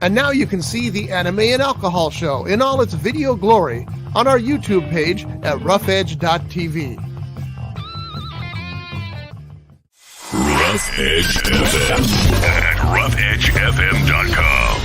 And now you can see the Anime and Alcohol Show in all its video glory on our YouTube page at roughedge.tv. Rough Edge FM at roughedgefm.com.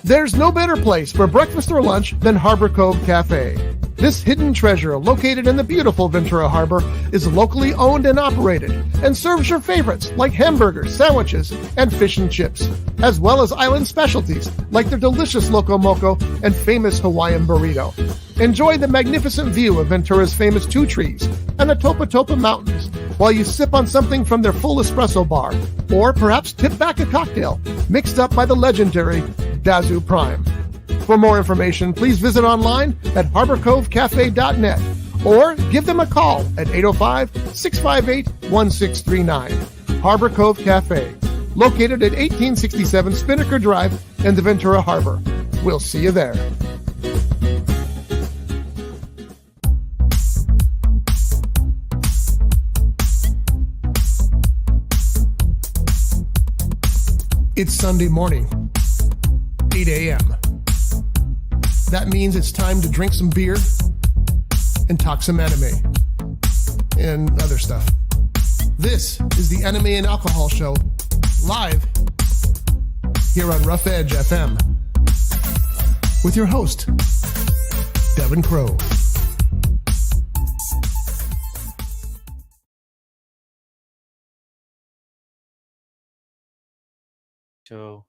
There's no better place for breakfast or lunch than Harbor Cove Cafe. This hidden treasure, located in the beautiful Ventura Harbor, is locally owned and operated and serves your favorites like hamburgers, sandwiches, and fish and chips, as well as island specialties like their delicious Loco Moco and famous Hawaiian burrito. Enjoy the magnificent view of Ventura's famous Two Trees and the Topa Topa Mountains while you sip on something from their full espresso bar, or perhaps tip back a cocktail mixed up by the legendary Dazu Prime. For more information, please visit online at harborcovecafe.net or give them a call at 805-658-1639. Harbor Cove Cafe, located at 1867 Spinnaker Drive in the Ventura Harbor. We'll see you there. It's Sunday morning, 8 a.m. That means it's time to drink some beer and talk some anime and other stuff. This is the Anime and Alcohol Show, live here on Rough Edge FM with your host, Devin Crow. So,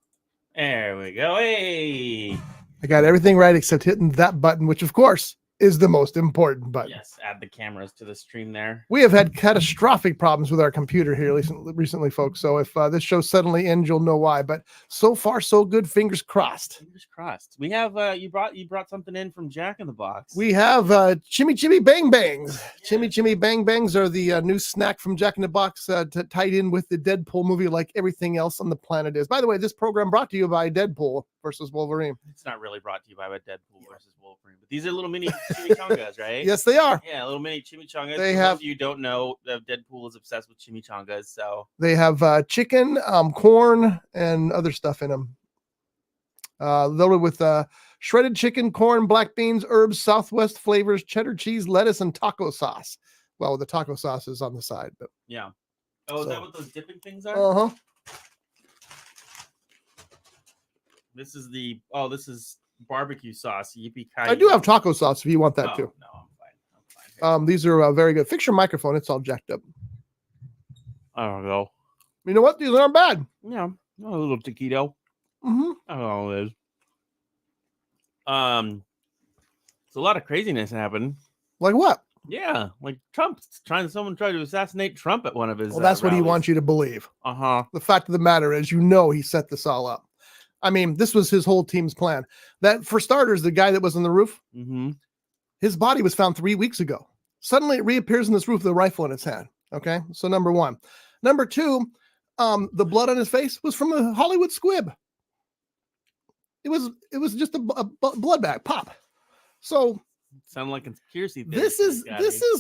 there we go. Hey! I got everything right except hitting that button, which of course is the most important button. Yes, add the cameras to the stream there. We have had catastrophic problems with our computer here recently, folks. So if this show suddenly ends, you'll know why. But so far, so good. Fingers crossed. Fingers crossed. We have you brought something in from Jack in the Box. We have Chimmy Bang Bangs. Yeah. Chimmy Bang Bangs are the new snack from Jack in the Box tied in with the Deadpool movie, like everything else on the planet is. By the way, this program brought to you by Deadpool versus Wolverine. It's not really brought to you by Deadpool versus Wolverine, but these are little mini chimichangas, right? Yes, they are. Yeah, little mini chimichangas. They For have. those of you who don't know, Deadpool is obsessed with chimichangas, so they have chicken, corn, and other stuff in them. Loaded with shredded chicken, corn, black beans, herbs, Southwest flavors, cheddar cheese, lettuce, and taco sauce. Well, the taco sauce is on the side, but yeah. Oh, is that what those dipping things are? Uh huh. This is barbecue sauce. Yippee-ki-yay. I do have taco sauce if you want that too. No, I'm fine. These are very good. Fix your microphone. It's all jacked up. I don't know. You know what? These aren't bad. Yeah. A little taquito. Mm-hmm. I don't know what it is. It's a lot of craziness happened. Like what? Yeah. Like someone tried to assassinate Trump at one of his Well, that's what he rallies. wants you to believe. Uh-huh. The fact of the matter is, he set this all up. I mean, this was his whole team's plan. That, for starters, the guy that was on the roof, his body was found 3 weeks ago. Suddenly it reappears on this roof with a rifle in its hand. Okay, so number one. Number two, the blood on his face was from a Hollywood squib. It was just a blood bag pop. So sound like conspiracy theory. This is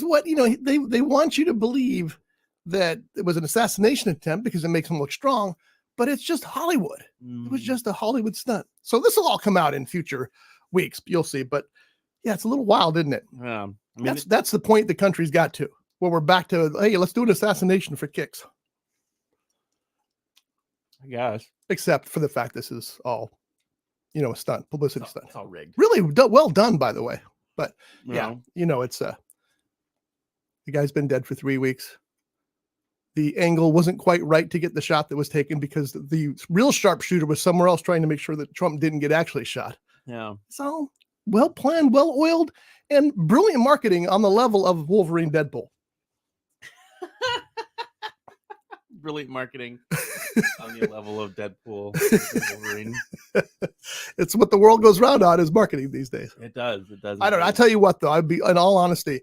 what they want you to believe, that it was an assassination attempt because it makes them look strong. But it's just Hollywood. It was just a Hollywood stunt. So this will all come out in future weeks. You'll see. But yeah, it's a little wild, isn't it? Yeah. I mean, that's the point the country's got to, where we're back to, hey, let's do an assassination for kicks. I guess. Except for the fact this is all, a stunt, publicity stunt. It's all rigged. Really well done, by the way. But yeah, it's the guy's been dead for 3 weeks. The angle wasn't quite right to get the shot that was taken because the real sharpshooter was somewhere else trying to make sure that Trump didn't get actually shot. Yeah. So well planned, well oiled, and brilliant marketing on the level of Wolverine Deadpool. Brilliant marketing on the level of Deadpool Wolverine. It's what the world goes round on, is marketing these days. It does. I don't know. I tell you what, though, I'd be, in all honesty,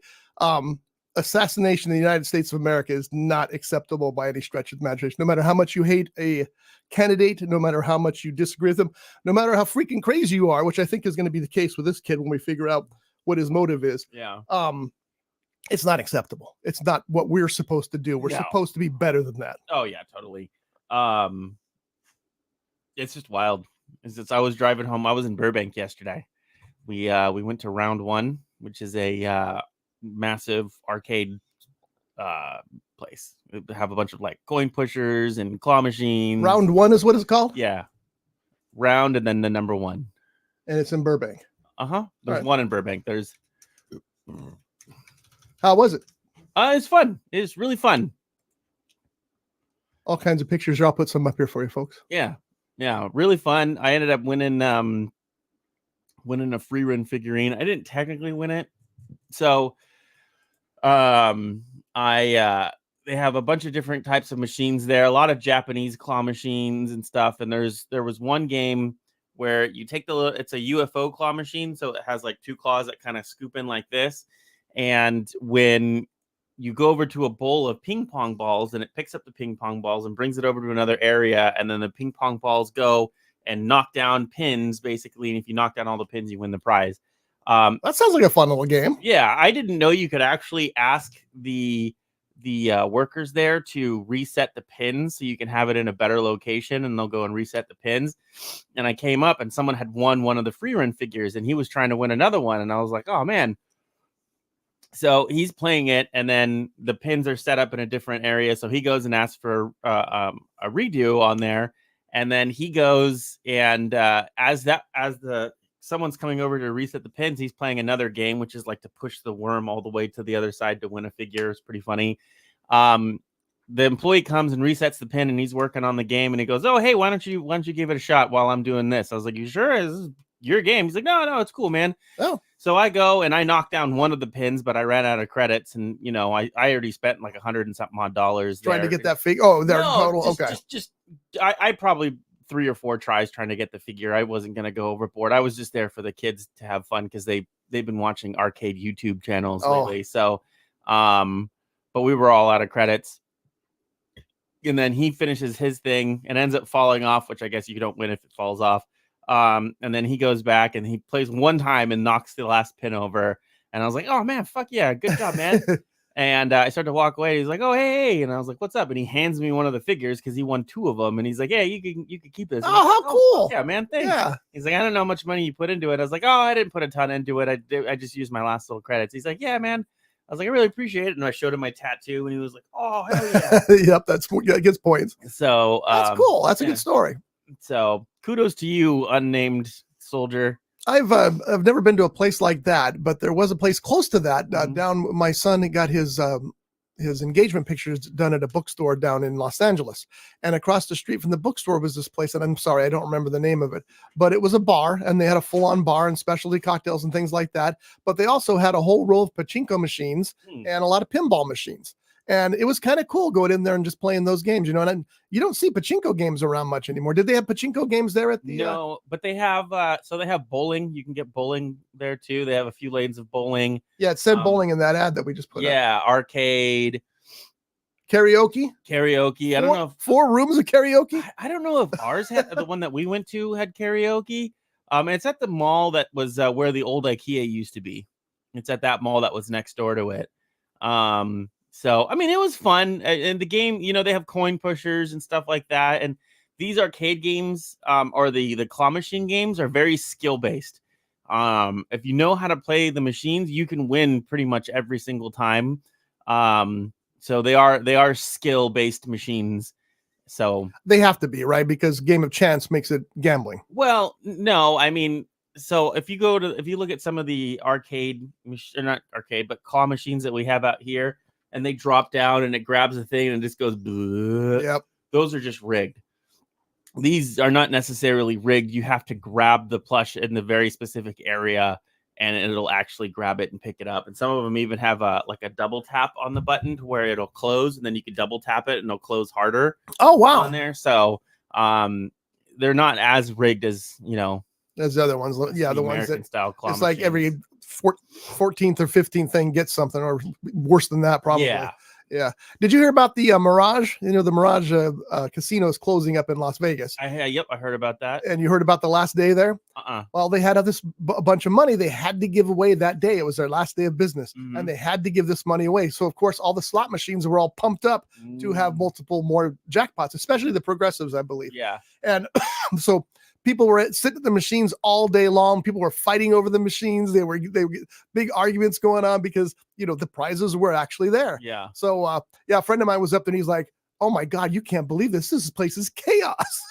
assassination in the United States of America is not acceptable by any stretch of the imagination. No matter how much you hate a candidate, no matter how much you disagree with them, no matter how freaking crazy you are, which I think is going to be the case with this kid when we figure out what his motive is. Yeah. It's not acceptable. It's not what we're supposed to do. We're No. supposed to be better than that. Oh yeah, totally. It's just wild. I was driving home. I was in Burbank yesterday. We went to Round One, which is a massive arcade place. They have a bunch of like coin pushers and claw machines. Round One is what it's called? Yeah. Round and then the number one. And it's in Burbank. There's one in Burbank. There's How was it? It's fun. It's really fun. All kinds of pictures. I'll put some up here for you folks. Yeah. Yeah, really fun. I ended up winning a free run figurine. I didn't technically win it. So they have a bunch of different types of machines there, a lot of Japanese claw machines and stuff. And there was one game where you take it's a UFO claw machine. So it has like two claws that kind of scoop in like this. And when you go over to a bowl of ping pong balls and it picks up the ping pong balls and brings it over to another area. And then the ping pong balls go and knock down pins basically. And if you knock down all the pins, you win the prize. That sounds like a fun little game. Yeah. I didn't know you could actually ask the workers there to reset the pins so you can have it in a better location and they'll go and reset the pins. And I came up and someone had won one of the free run figures and he was trying to win another one. And I was like, oh man. So he's playing it and then the pins are set up in a different area. So he goes and asks for a redo on there. And then he goes and someone's coming over to reset the pins, he's playing another game, which is like to push the worm all the way to the other side to win a figure. It's pretty funny. The employee comes and resets the pin and he's working on the game and he goes, oh, hey, why don't you give it a shot while I'm doing this? I was like, you sure? This is your game? He's like, no, it's cool, man. Oh. So I go and I knock down one of the pins, but I ran out of credits and, I already spent like $100 and something odd trying to get that figure. Oh, they're total. Okay. I probably 3 or 4 tries trying to get the figure. I wasn't going to go overboard. I was just there for the kids to have fun because they've been watching arcade YouTube channels lately. So, but we were all out of credits. And then he finishes his thing and ends up falling off, which I guess you don't win if it falls off. And then he goes back and he plays one time and knocks the last pin over. And I was like, oh man, fuck yeah. Good job, man. And I started to walk away. He's like, oh, hey. And I was like, what's up? And he hands me one of the figures because he won 2 of them. And he's like, yeah, you can keep this. Oh, how cool. Yeah, man. Thanks. Yeah. He's like, I don't know how much money you put into it. I was like, oh, I didn't put a ton into it. I just used my last little credits. He's like, yeah, man. I was like, I really appreciate it. And I showed him my tattoo and he was like, oh, hell yeah. Yep. That gets points. So that's cool. That's a good story. So kudos to you, unnamed soldier. I've never been to a place like that, but there was a place close to that down. My son got his engagement pictures done at a bookstore down in Los Angeles, and across the street from the bookstore was this place. And I'm sorry, I don't remember the name of it, but it was a bar, and they had a full-on bar and specialty cocktails and things like that. But they also had a whole row of pachinko machines and a lot of pinball machines. And it was kind of cool going in there and just playing those games, and you don't see pachinko games around much anymore. Did they have pachinko games there at the? No, but they have. So they have bowling. You can get bowling there too. They have a few lanes of bowling. Yeah, it said bowling in that ad that we just put. Yeah, arcade, karaoke. I don't know. 4 rooms of karaoke. I don't know if ours had the one that we went to had karaoke. It's at the mall that was where the old IKEA used to be. It's at that mall that was next door to it. So, I mean, it was fun. And the game, they have coin pushers and stuff like that. And these arcade games or the claw machine games are very skill-based. If you know how to play the machines, you can win pretty much every single time. So they are skill-based machines. So they have to be, right? Because game of chance makes it gambling. Well, no, I mean, so if you look at some of the not arcade, but claw machines that we have out here, and they drop down and it grabs the thing and just goes. Bleh. Yep. Those are just rigged. These are not necessarily rigged. You have to grab the plush in the very specific area and it'll actually grab it and pick it up. And some of them even have a double tap on the button to where it'll close and then you can double tap it and it'll close harder. Oh, wow. On there. So they're not as rigged as, as the other ones. Yeah. The ones that style claw it's machines. like every 14th or 15th thing gets something, or worse than that, probably. Yeah. Yeah. Did you hear about the Mirage? You know, the Mirage casino is closing up in Las Vegas. Yep, I heard about that. And you heard about the last day there? Well, they had a bunch of money they had to give away that day. It was their last day of business, and they had to give this money away. So, of course, all the slot machines were all pumped up to have multiple more jackpots, especially the progressives, I believe. Yeah. And so people were sitting at the machines all day long. People were fighting over the machines. They were big arguments going on because, you know, the prizes were actually there. Yeah. So, a friend of mine was up there and he's like, oh my God, you can't believe this. This place is chaos.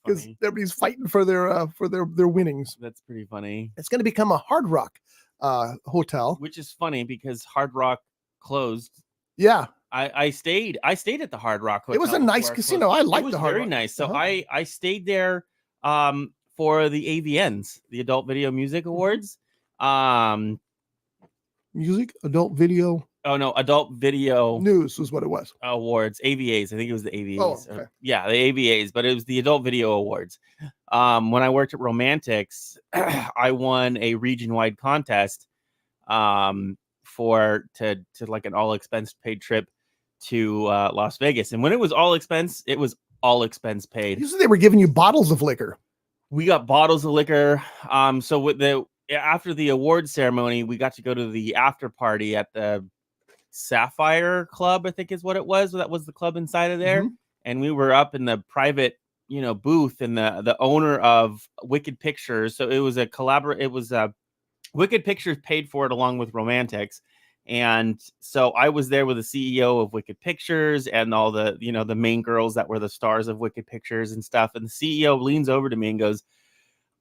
Because everybody's fighting for their winnings. That's pretty funny. It's going to become a Hard Rock hotel, which is funny because Hard Rock closed. Yeah. I stayed at the Hard Rock Hotel. It was a nice casino. I liked the Hard Rock. Very nice. So I stayed there for the AVNs, the Adult Video Music Awards. Music, Adult Video. Oh no, Adult Video News was what it was. Awards, AVAs. I think it was the AVAs. Oh, okay. Yeah, the AVAs, but it was the Adult Video Awards. When I worked at Romantics, I won a region-wide contest for like an all expense paid trip to Las Vegas. And when it was all expense paid. You said they were giving you bottles of liquor. We got bottles of liquor. So with after the award ceremony, we got to go to the after party at the Sapphire Club, I think is what it was. That was the club inside of there. And we were up in the private, booth, and the owner of Wicked Pictures. So it was Wicked Pictures paid for it along with Romantics. And so I was there with the CEO of Wicked Pictures and all the, the main girls that were the stars of Wicked Pictures and stuff. And the CEO leans over to me and goes,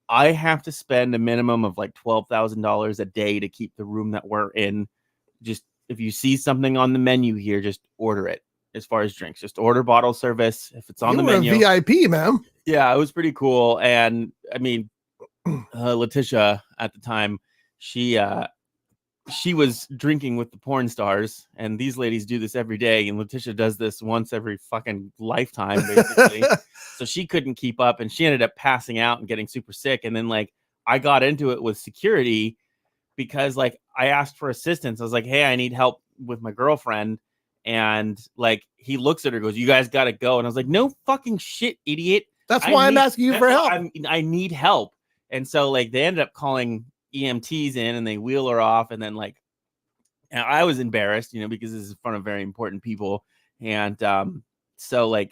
I have to spend a minimum of like $12,000 a day to keep the room that we're in. Just if you see something on the menu here, just order it. As far as drinks, just order bottle service if it's on the menu. You were a VIP, man. Yeah, it was pretty cool. And I mean, Letitia at the time, she was drinking with the porn stars, and these ladies do this every day. And Letitia does this once every fucking lifetime, basically. So she couldn't keep up, and she ended up passing out and getting super sick. And then I got into it with security because I asked for assistance. I was like, hey, I need help with my girlfriend. And he looks at her, goes, you guys got to go. And I was like, no fucking shit, idiot. That's why I'm asking you for help. I need help. And so they ended up calling EMTs in, and they wheel her off. And then and I was embarrassed, because this is in front of very important people. And so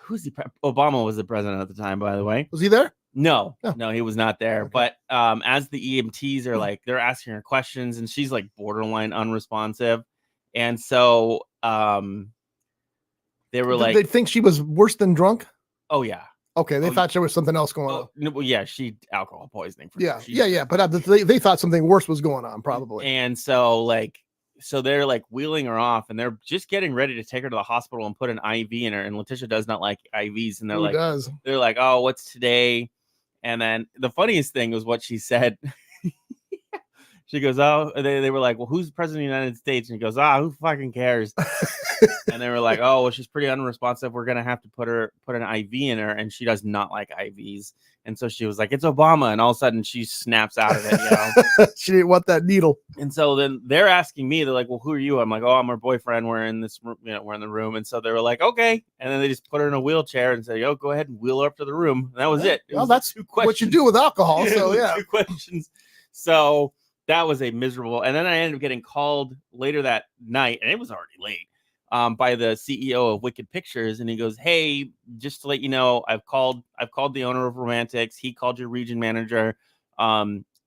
who's Obama was the president at the time, by the way. Was he there? No, he was not there. Okay. But as the EMTs are they're asking her questions, and she's borderline unresponsive. And so they were Did they think she was worse than drunk? Oh yeah. Okay, they thought there was something else going on. No, well, yeah, alcohol poisoning. Yeah. But they thought something worse was going on, probably. And so so they're wheeling her off, and they're just getting ready to take her to the hospital and put an IV in her. And Letitia does not like IVs, and they're like, oh, what's today? And then the funniest thing was what she said. She goes, oh, they were like, well, who's the president of the United States? And he goes, who fucking cares? And they were like, oh, well, she's pretty unresponsive. We're going to have to put an IV in her. And she does not like IVs. And so she was like, it's Obama. And all of a sudden she snaps out of it. She didn't want that needle. And so then they're asking me, they're like, well, who are you? I'm like, oh, I'm her boyfriend. We're in this room, we're in the room. And so they were like, okay. And then they just put her in a wheelchair and said, yo, go ahead and wheel her up to the room. And that was it. Well, that's what you do with alcohol. So yeah. 2 questions. So that was a miserable. And then I ended up getting called later that night, and it was already late, by the CEO of Wicked Pictures. And he goes, hey, just to let you know, I've called the owner of Romantics. He called your region manager.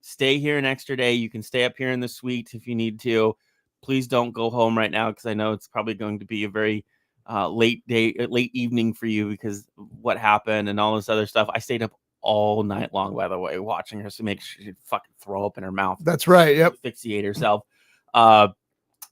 Stay here an extra day. You can stay up here in the suite if you need to. Please don't go home right now, because I know it's probably going to be a very late evening for you because what happened and all this other stuff. I stayed up all night long, by the way, watching her to make sure she'd fucking throw up in her mouth. That's right. Yep. Asphyxiate herself.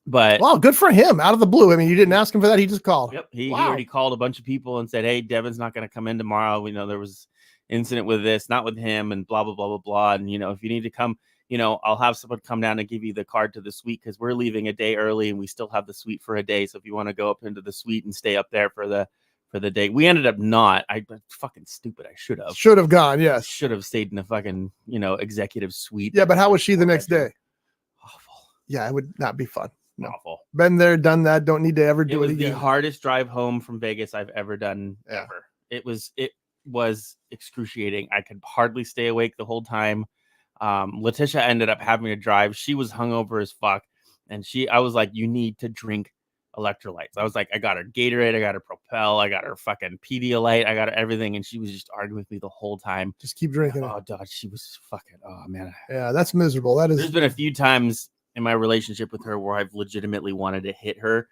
But wow, good for him. Out of the blue. I mean, you didn't ask him for that. He just called. Yep. He already called a bunch of people and said, hey, Devin's not going to come in tomorrow. We know there was incident with this, not with him, and blah, blah, blah, blah, blah. And, if you need to come, I'll have someone come down and give you the card to the suite, because we're leaving a day early and we still have the suite for a day. So if you want to go up into the suite and stay up there for the day. We ended up not. I fucking stupid. I should have gone. Yes. Should have stayed in the fucking, executive suite. Yeah. But how was she the next day? Awful. Yeah. It would not be fun. No. awful. Been there, done that. Don't need to ever It do was it again. the hardest drive home from Vegas I've ever done ever. It was excruciating. I could hardly stay awake the whole time. Letitia ended up having to drive. She was hungover as fuck, and I was like, you need to drink electrolytes. I was like, I got her Gatorade, I got her Propel, I got her fucking Pedialyte, I got her everything, and she was just arguing with me the whole time. Just keep drinking. Oh, God, she was fucking. Oh man. Yeah, that's miserable. That is. There's been a few times in my relationship with her where I've legitimately wanted to hit her.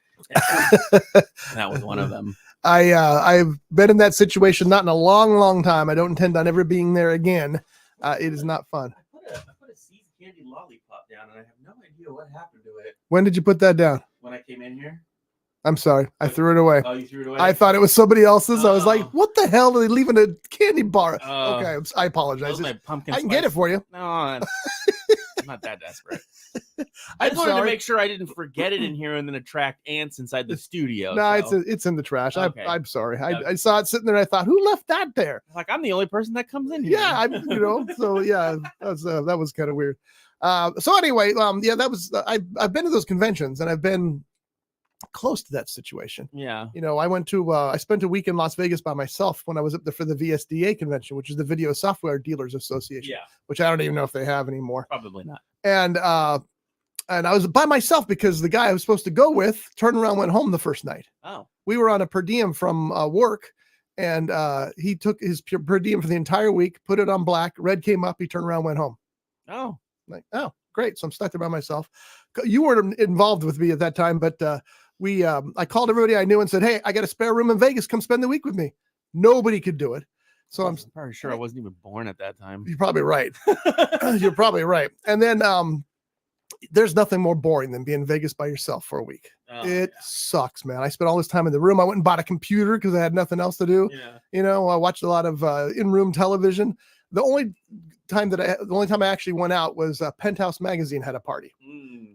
That was one of them. I've been in that situation, not in a long time. I don't intend on ever being there again. It is not fun. I put a Seeds Candy lollipop down, and I have no idea what happened to it. When did you put that down? When I came in here. I'm sorry. I threw it away. Oh, you threw it away? I thought it was somebody else's. I was like, what the hell are they leaving a candy bar? Okay, I apologize. My pumpkin I can get it for you. No, I'm not that desperate. I just wanted to make sure I didn't forget it in here and then attract ants inside the studio. No, it's in the trash. Okay. I'm sorry. I saw it sitting there. And I thought, who left that there? Like, I'm the only person that comes in here. Yeah, so yeah, that was kind of weird. So anyway, yeah, that was I've been to those conventions and I've been close to that situation. Yeah. I spent a week in Las Vegas by myself when I was up there for the VSDA convention, which is the Video Software Dealers Association. Yeah. Which I don't even know if they have anymore. Probably not. And I was by myself because the guy I was supposed to go with turned around, went home the first night. Oh. We were on a per diem from work, and he took his per diem for the entire week, put it on black. Red came up. He turned around, went home. Oh. Like, oh, great. So I'm stuck there by myself. You weren't involved with me at that time, but I called everybody I knew and said, hey, I got a spare room in Vegas. Come spend the week with me. Nobody could do it. So I'm probably sure I wasn't even born at that time. You're probably right. You're probably right. And then there's nothing more boring than being in Vegas by yourself for a week. It sucks, man. I spent all this time in the room. I went and bought a computer because I had nothing else to do. Yeah. I watched a lot of in-room television. The only time I actually went out was Penthouse Magazine had a party,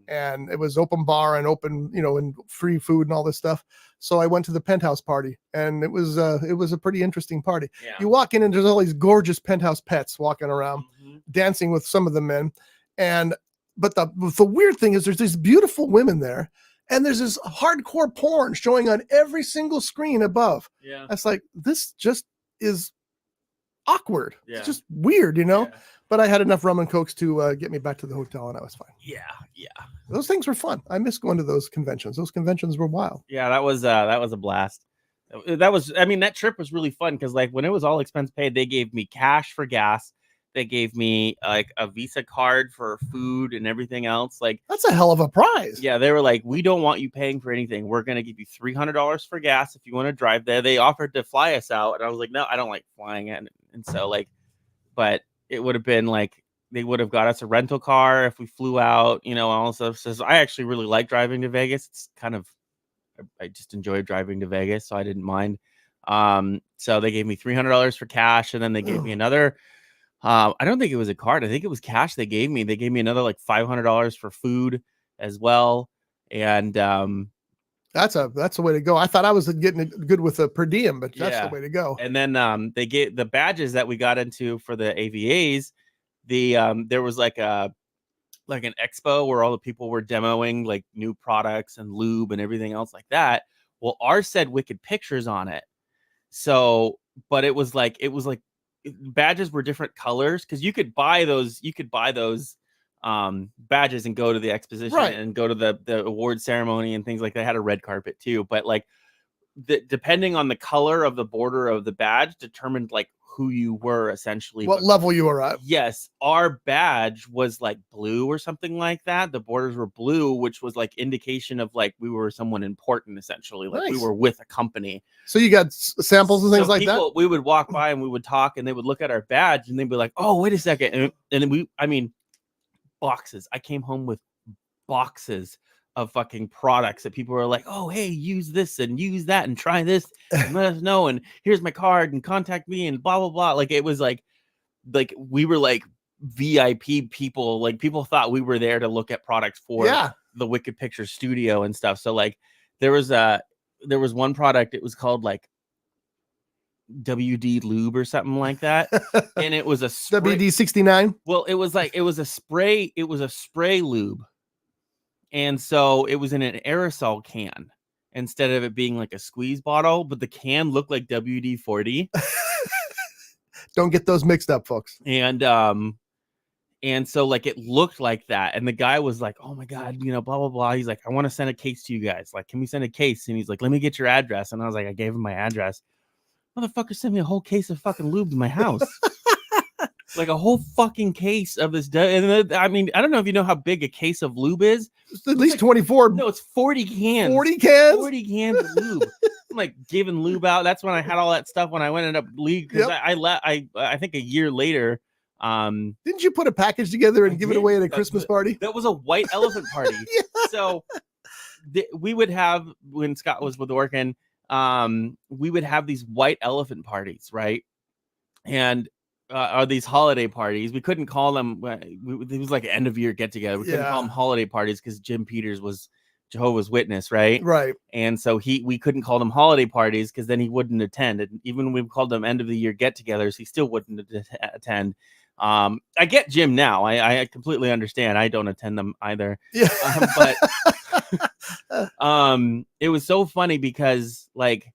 and it was open bar and open, and free food and all this stuff. So I went to the Penthouse party, and it was a pretty interesting party. Yeah. You walk in and there's all these gorgeous Penthouse pets walking around, dancing with some of the men, but the weird thing is there's these beautiful women there, and there's this hardcore porn showing on every single screen above. Yeah. That's like, this just is awkward. Yeah. It's just weird, Yeah. But I had enough rum and cokes to get me back to the hotel, and I was fine. Yeah. Those things were fun. I miss going to those conventions. Those conventions were wild. Yeah, that was a blast. That trip was really fun because, like, when it was all expense paid, they gave me cash for gas. They gave me like a Visa card for food and everything else. Like, that's a hell of a prize. Yeah, they were like, we don't want you paying for anything. We're gonna give you $300 for gas if you want to drive there. They offered to fly us out, and I was like, no, I don't like flying in. And so, like, but it would have been like they would have got us a rental car if we flew out, all this stuff. So I actually really like driving to Vegas. It's kind of, I just enjoy driving to Vegas, so I didn't mind. So they gave me $300 for cash, and then they gave me another. I don't think it was a card. I think it was cash they gave me. They gave me another like $500 for food as well. And that's the way to go. I thought I was getting good with a per diem, but that's the way to go. And then they gave the badges that we got into for the AVAs. There was like an expo where all the people were demoing like new products and lube and everything else like that. Well, ours said Wicked Pictures on it. So, but it was like badges were different colors because you could buy those badges and go to the exposition and go to the award ceremony and things like that. They had a red carpet too, but like depending on the color of the border of the badge determined like who you were essentially, what level you were at. Yes, our badge was like blue or something like that. The borders were blue, which was like indication of like we were someone important essentially, like we were with a company. So you got samples and things like that. We would walk by and we would talk, and they would look at our badge and they'd be like, "Oh, wait a second," and then boxes. I came home with boxes of fucking products that people were like, "Oh, hey, use this and use that and try this and let us know, and here's my card and contact me and blah blah blah." Like it was like we were like VIP people. Like people thought we were there to look at products for the Wicked Pictures studio and stuff. So like there was one product. It was called like WD lube or something like that, and it was a spray. WD-69. Well, it was a spray lube. And so it was in an aerosol can instead of it being like a squeeze bottle, but the can looked like WD-40. Don't get those mixed up, folks. And so like it looked like that. And the guy was like, oh my God, blah, blah, blah. He's like, I want to send a case to you guys. Like, can we send a case? And he's like, let me get your address. And I was like, I gave him my address. Motherfucker sent me a whole case of fucking lube to my house. Like a whole fucking case of this. And I mean, I don't know if you know how big a case of lube is. It's at least like 24. No, it's 40 cans. 40 cans? 40 cans of lube. I'm like giving lube out. That's when I had all that stuff when I went up league. Because I think a year later. Didn't you put a package together and give it away at a Christmas party? That was a white elephant party. Yeah. So we would have, when Scott was working, we would have these white elephant parties, right? And or these holiday parties. We couldn't call them. It was like an end of year get together. We couldn't call them holiday parties because Jim Peters was Jehovah's Witness, right? Right. And so we couldn't call them holiday parties because then he wouldn't attend. And even when we called them end of the year get-togethers, he still wouldn't attend. I get Jim now. I completely understand. I don't attend them either. Yeah. But it was so funny because like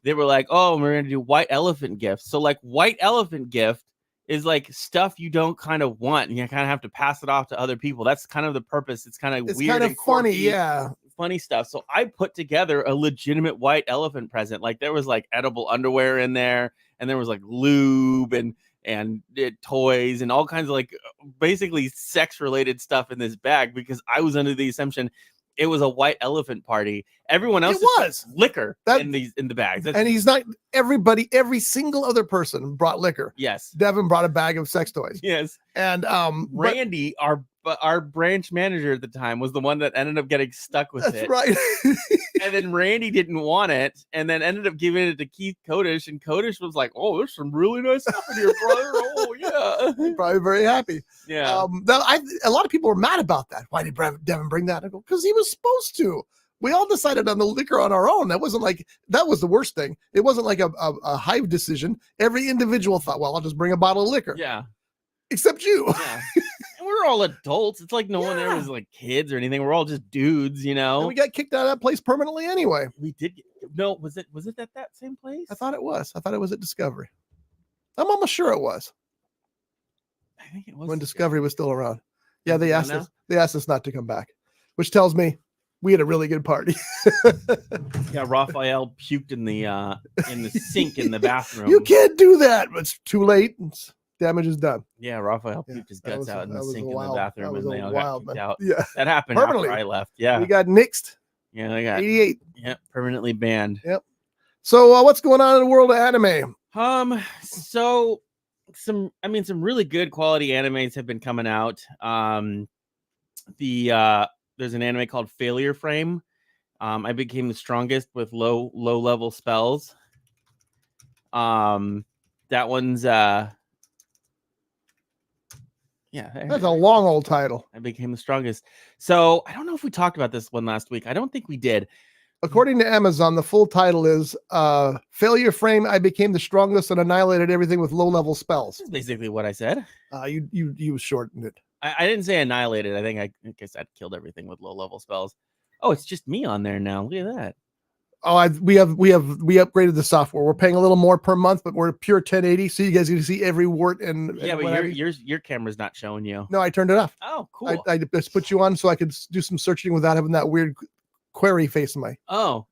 they were like, oh, we're gonna do white elephant gifts. So like white elephant gift is like stuff you don't kind of want, and you kind of have to pass it off to other people. That's kind of the purpose. It's kind of weird, kind of and quirky, funny, funny stuff. So I put together a legitimate white elephant present. Like there was like edible underwear in there, and there was like lube and toys and all kinds of like basically sex related stuff in this bag because I was under the assumption it was a white elephant party. Everyone else was liquor in the bags. And he's not every single other person brought liquor. Yes. Devin brought a bag of sex toys. Yes. And Randy, our branch manager at the time, was the one that ended up getting stuck with it. That's right. And then Randy didn't want it, and then ended up giving it to Keith Kodish, and Kodish was like, "Oh, there's some really nice stuff in here, brother. Oh yeah." Probably very happy. Yeah. A lot of people were mad about that. Why did Devin bring that? I go, because he was supposed to. We all decided on the liquor on our own. That wasn't like, that was the worst thing. It wasn't like a hive decision. Every individual thought, well, I'll just bring a bottle of liquor. Yeah. Except you. Yeah. And we're all adults. It's like no one there was like kids or anything. We're all just dudes, And we got kicked out of that place permanently anyway. We did. No, was it at that same place? I thought it was. I thought it was at Discovery. I'm almost sure it was. I think it was when Discovery was still around. Yeah, they asked us not to come back, which tells me we had a really good party. Yeah, Raphael puked in the sink in the bathroom. You can't do that. It's too late. Damage is done. Yeah, Raphael puked his guts out in the sink in the bathroom, and they all got kicked out. Yeah, that happened after I left. Yeah, we got nixed. Yeah, they got 88. Yeah, permanently banned. Yep. So what's going on in the world of anime? So some really good quality animes have been coming out. There's an anime called Failure Frame. I became the strongest with low level spells. That one's yeah, that's a long old title. I became the strongest. So I don't know if we talked about this one last week. I don't think we did. According to Amazon, the full title is Failure Frame. I became the strongest and annihilated everything with low level spells. That's basically what I said. You shortened it. I didn't say annihilated. I think I said killed everything with low level spells. Oh, it's just me on there now. Look at that. Oh, we upgraded the software. We're paying a little more per month, but we're pure 1080, so you guys can see every wart and yeah. But your camera's not showing you. No, I turned it off. Oh, cool. I just put you on so I could do some searching without having that weird query face in my. Oh,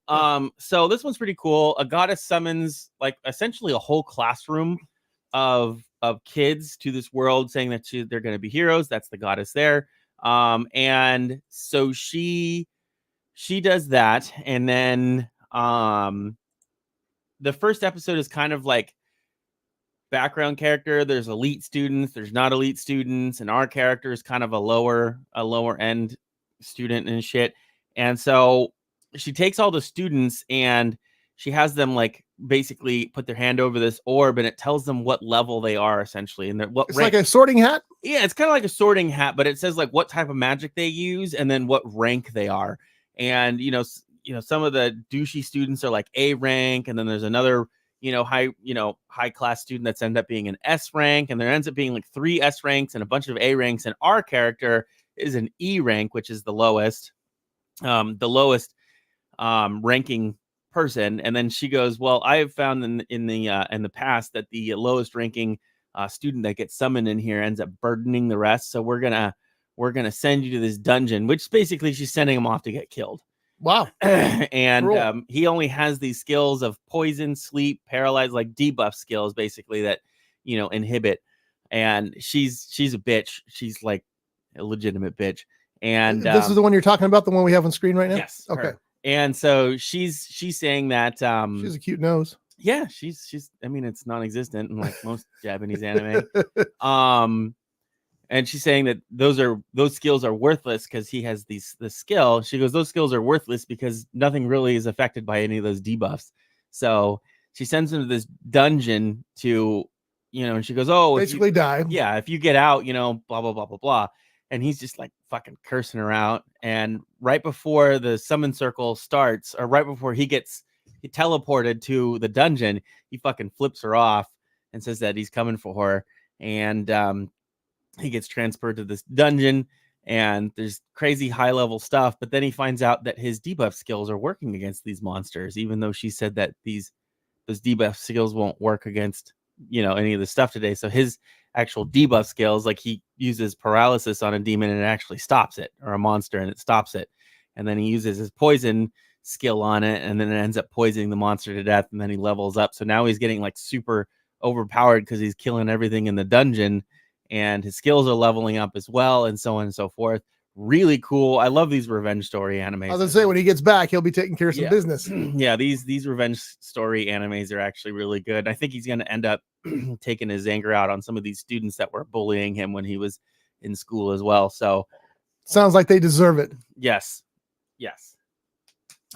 so this one's pretty cool. A goddess summons like essentially a whole classroom of kids to this world, saying that they're going to be heroes. That's the goddess there. And so she does that, and then the first episode is kind of like background character. There's elite students, there's not elite students, and our character is kind of a lower end student and shit. And so she takes all the students and she has them like basically put their hand over this orb, and it tells them what level they are essentially, and what it's rank. Like a sorting hat. Yeah, it's kind of like a sorting hat, but it says like what type of magic they use and then what rank they are. And some of the douchey students are like A rank, and then there's another high class student that's ended up being an S rank, and there ends up being like 3 S ranks and a bunch of A ranks. And our character is an E rank, which is the lowest ranking person. And then she goes, well, I have found in the past that the lowest ranking student that gets summoned in here ends up burdening the rest. So we're gonna send you to this dungeon, which basically she's sending him off to get killed. Wow. And he only has these skills of poison, sleep, paralyze, like debuff skills, basically that inhibit. And she's a bitch. She's like a legitimate bitch. And this is the one you're talking about, the one we have on screen right now? Yes. Okay. Her. And so she's saying that she's a cute nose. Yeah, she's I mean, it's non-existent in like most Japanese anime. And she's saying that those skills are worthless because he has the skill. She goes, those skills are worthless because nothing really is affected by any of those debuffs. So she sends him to this dungeon to, and she goes, oh, basically die. Yeah, if you get out, blah, blah, blah, blah, blah. And he's just like fucking cursing her out. And right before the summon circle starts, or right before he teleported to the dungeon, he fucking flips her off and says that he's coming for her. And he gets transferred to this dungeon, and there's crazy high level stuff. But then he finds out that his debuff skills are working against these monsters, even though she said that those debuff skills won't work against, any of the stuff today. So his actual debuff skills, like he uses paralysis on a demon and it actually stops it, or a monster and it stops it. And then he uses his poison skill on it, and then it ends up poisoning the monster to death. And then he levels up. So now he's getting like super overpowered because he's killing everything in the dungeon. And his skills are leveling up as well, and so on and so forth. Really cool. I love these revenge story animes. I was gonna say, when he gets back, he'll be taking care of some business. Yeah, these revenge story animes are actually really good. I think he's going to end up taking his anger out on some of these students that were bullying him when he was in school as well. So sounds like they deserve it. Yes.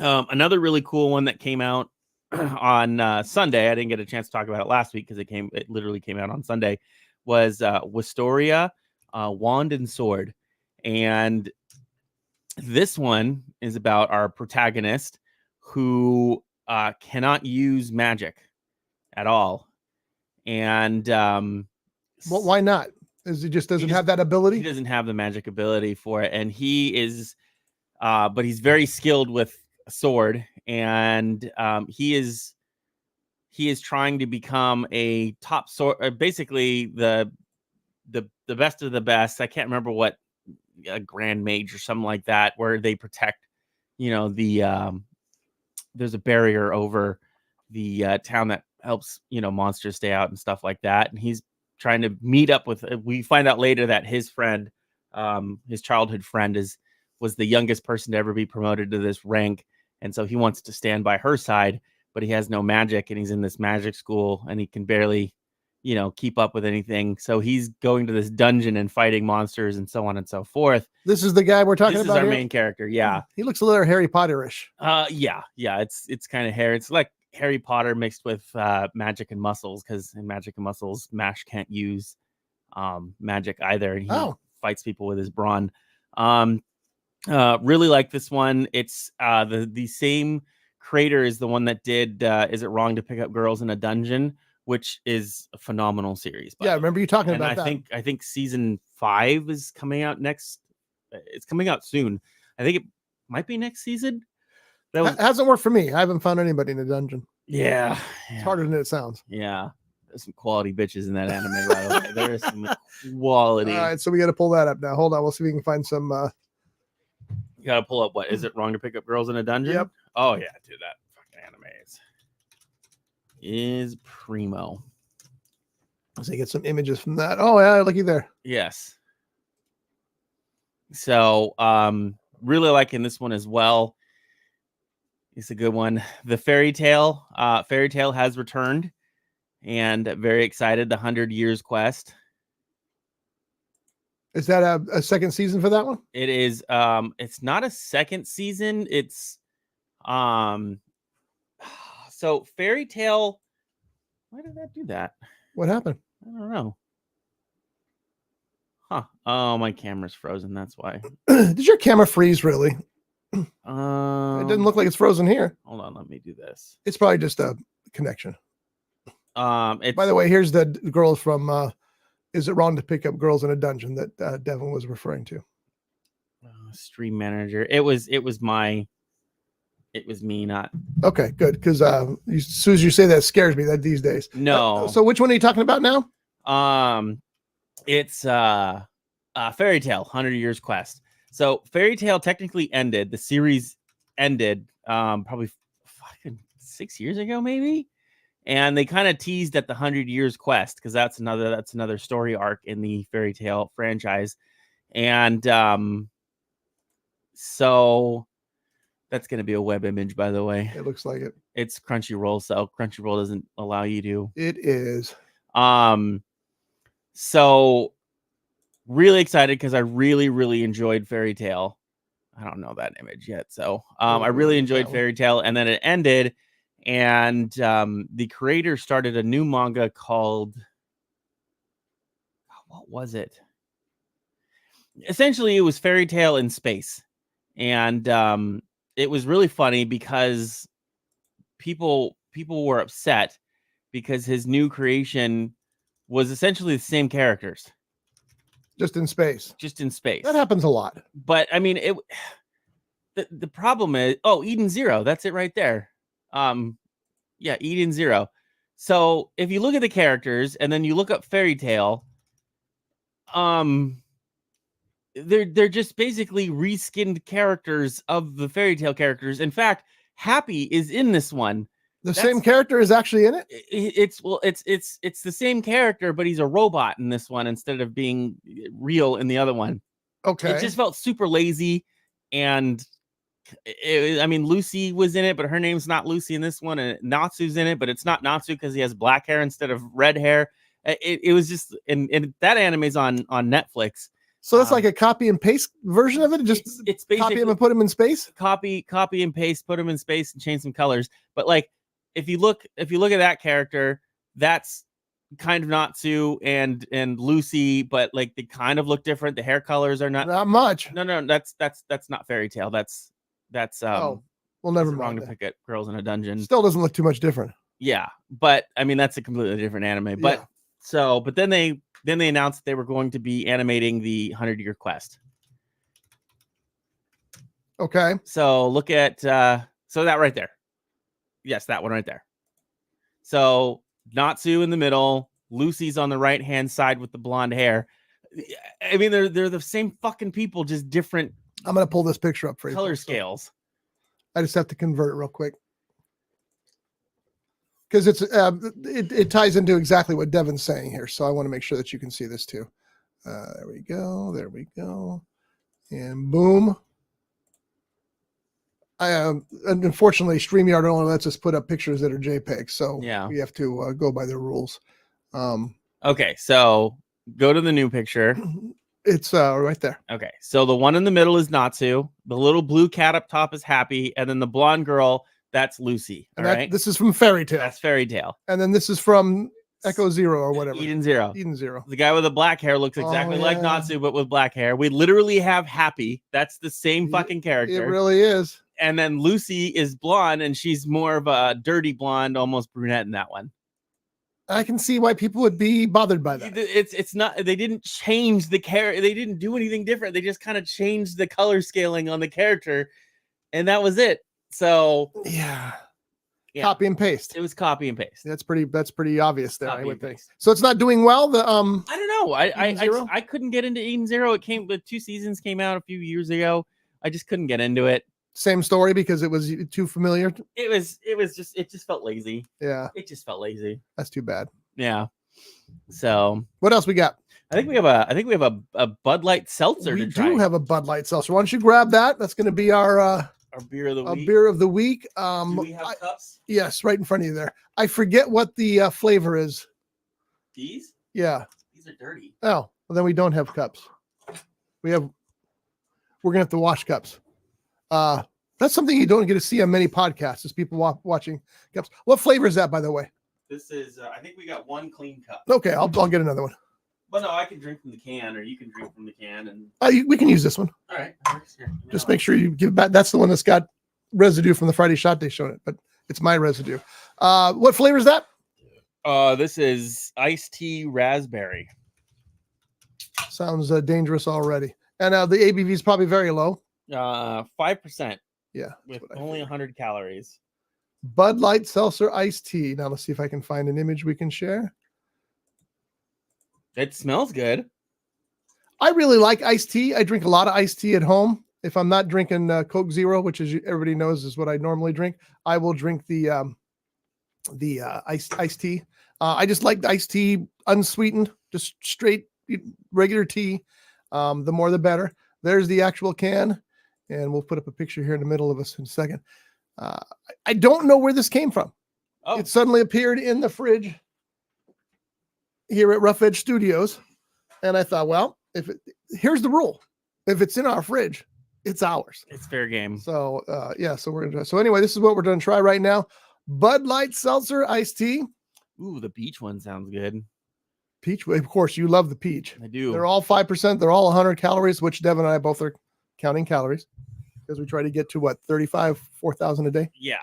Another really cool one that came out on Sunday. I didn't get a chance to talk about it last week because it literally came out on Sunday. Was Wistoria, Wand and Sword. And this one is about our protagonist who cannot use magic at all. And well, why not? Is he just doesn't have that ability? He doesn't have the magic ability for it. And he is but he's very skilled with a sword, and he is trying to become a top sword, basically the best of the best. I can't remember what, a grand mage or something like that, where they protect, there's a barrier over the town that helps, monsters stay out and stuff like that. And he's trying to meet up with, we find out later that his friend, his childhood friend was the youngest person to ever be promoted to this rank. And so he wants to stand by her side, but he has no magic, and he's in this magic school, and he can barely, keep up with anything. So he's going to this dungeon and fighting monsters and so on and so forth. This is the guy we're talking about. This is our here? main character. Yeah. He looks a little Harry Potterish. Yeah. It's kind of hair. It's like Harry Potter mixed with magic and muscles, because in Magic and Muscles, Mash can't use magic either. And he fights people with his brawn. Really like this one. It's the same creator is the one that did Is It Wrong to Pick Up Girls in a Dungeon, which is a phenomenal series. Yeah, I remember you talking about that. I think season 5 is coming out next. It's coming out soon. I think it might be next season. That hasn't worked for me. I haven't found anybody in a dungeon. Yeah. It's harder than it sounds. Yeah. There's some quality bitches in that anime, by the way. There is some quality. All right, so we got to pull that up now. Hold on. We'll see if we can find some. You got to pull up what? Is It Wrong to Pick Up Girls in a Dungeon? Yep. Oh, yeah. Dude, that fucking anime is primo. So get some images from that. Oh, yeah. Looky there. Yes. So, really liking this one as well. It's a good one. The Fairy Tale has returned, and very excited. The 100 Years Quest. Is that a second season for that one? It is. It's not a second season. It's, so Fairy Tale. Why did that do that? What happened? I don't know. Huh. Oh, my camera's frozen. That's why. Did your camera freeze, really? It It doesn't look like it's frozen here. Hold on. Let me do this. It's probably just a connection. By It's, the way, here's the girls from Is It Wrong to Pick Up Girls in a Dungeon that Devin was referring to. Stream manager. It was me, not. Okay, good. Because as soon as you say that, it scares me that these days. No. So which one are you talking about now? It's Fairy Tail 100 Years Quest. So Fairy Tail technically ended. The series ended probably fucking 6 years ago, maybe. And they kind of teased at the 100 Years Quest because that's another story arc in the Fairy Tail franchise. And so that's going to be a web image, by the way. It looks like it. It's Crunchyroll, so Crunchyroll doesn't allow you to. It is. So really excited because I really enjoyed Fairy Tail. I don't know that image yet. So I really enjoyed Fairy Tail, and then it ended, and the creator started a new manga called, what was it? Essentially, it was Fairy Tail in space, and it was really funny because people were upset because his new creation was essentially the same characters. Just in space. That happens a lot. But I mean, the problem is, Eden Zero. That's it right there. Yeah, Eden Zero. So if you look at the characters and then you look up Fairy Tail, they're just basically reskinned characters of the Fairy Tail characters. In fact, Happy is in this one. That's same character is actually in it? It's the same character, but he's a robot in this one instead of being real in the other one. Okay. It just felt super lazy, and Lucy was in it, but her name's not Lucy in this one, and Natsu's in it, but it's not Natsu because he has black hair instead of red hair. It was just, and that anime's on Netflix. So that's like a copy and paste version of it. Just it's basically copy him and put him in space. Copy and paste, put him in space, and change some colors. But like, if you look at that character, that's kind of Natsu and Lucy, but like they kind of look different. The hair colors are not much. No, that's not Fairy Tail. That's well, never mind. Wrong to pick at Girls in a Dungeon. Still doesn't look too much different. Yeah, but I mean that's a completely different anime. But but then they announced that they were going to be animating the 100-Year Quest. Okay. So look at so that right there. Yes, that one right there. So Natsu in the middle, Lucy's on the right hand side with the blonde hair. I mean, they're the same fucking people, just different. I'm gonna pull this picture up for you. Color scales. I just have to convert it real quick because it ties into exactly what Devin's saying here. So I want to make sure that you can see this too. There we go, and boom. Unfortunately, StreamYard only lets us put up pictures that are JPEG, so we have to go by their rules. Okay, so go to the new picture. It's right there. Okay, so the one in the middle is Natsu. The little blue cat up top is Happy, and then the blonde girl, that's Lucy. All right, this is from Fairy Tail. That's Fairy Tail, and then this is from Echo Zero or whatever. Eden Zero. The guy with the black hair looks exactly like Natsu, but with black hair. We literally have Happy. That's the same fucking character. It really is. And then Lucy is blonde, and she's more of a dirty blonde, almost brunette in that one. I can see why people would be bothered by that. It's not. They didn't change the character. They didn't do anything different. They just kind of changed the color scaling on the character, and that was it. So yeah. Copy and paste. It was copy and paste. That's pretty obvious there. I would think. So it's not doing well. I don't know. I couldn't get into Eden Zero. The 2 seasons came out a few years ago. I just couldn't get into it. Same story because it was too familiar. It just felt lazy. Yeah. It just felt lazy. That's too bad. Yeah. So what else we got? I think we have a Bud Light seltzer. We do have a Bud Light seltzer. Why don't you grab that? That's going to be our beer of the week. Beer of the week. Do we have cups? Yes, right in front of you there. I forget what the flavor is. These? Yeah. These are dirty. Oh, well then we don't have cups. We're gonna have to wash cups. That's something you don't get to see on many podcasts is people watching cups. What flavor is that, by the way? This is I think we got one clean cup. Okay, I'll get another one. Well, no, I can drink from the can, or you can drink from the can, and we can use this one. All right. Just make sure you give back. That's the one that's got residue from the Friday shot they showed it, but it's my residue. What flavor is that? This is iced tea raspberry. Sounds dangerous already. And the ABV is probably very low. 5%. Yeah. With only 100 calories. Bud Light Seltzer Iced Tea. Now let's see if I can find an image we can share. It smells good. I really like iced tea. I drink a lot of iced tea at home. If I'm not drinking Coke Zero, which is everybody knows is what I normally drink, I will drink the iced tea. I just like the iced tea unsweetened, just straight regular tea. The more the better. There's the actual can, and we'll put up a picture here in the middle of us in a second. I don't know where this came from. Oh. It suddenly appeared in the fridge here at Rough Edge Studios, and I thought, well, here's the rule: if it's in our fridge, it's ours. It's fair game. So so anyway, this is what we're going to try right now: Bud Light Seltzer Iced Tea. Ooh, the peach one sounds good. Peach, of course, you love the peach. I do. They're all 5%. They're all 100 calories, which Devin and I both are counting calories because we try to get to 4,000 a day. Yeah.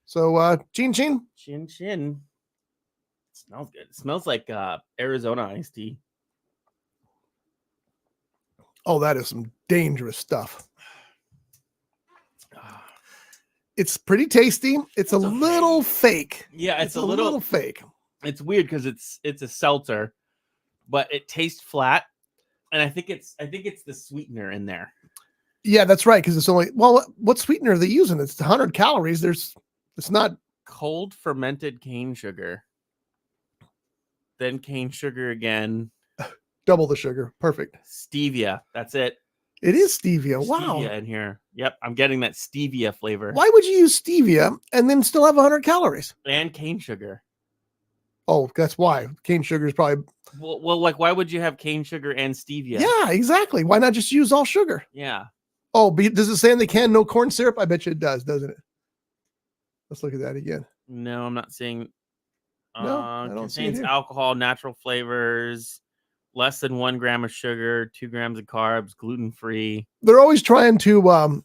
So, chin. Chin. It smells good. It smells like Arizona iced tea. Oh, that is some dangerous stuff. It's pretty tasty. It's a little fake. Yeah, it's a little fake. It's weird because it's a seltzer, but it tastes flat, and I think it's the sweetener in there. Yeah, that's right. Because it's only what sweetener are they using? It's 100 calories. It's not cold fermented cane sugar, then cane sugar again, double the sugar. Perfect. Stevia. That's it. It is stevia. Wow. Stevia in here. Yep, I'm getting that stevia flavor. Why would you use stevia and then still have 100 calories? And cane sugar. Oh, that's why. Cane sugar is probably... Well, like, why would you have cane sugar and stevia? Yeah, exactly. Why not just use all sugar? Yeah. Oh, does it say in the can no corn syrup? I bet you it does, doesn't it? Let's look at that again. No, I'm not seeing... No, I don't see it contains here. alcohol, natural flavors, less than 1 gram of sugar, 2 grams of carbs, gluten-free. They're always trying to,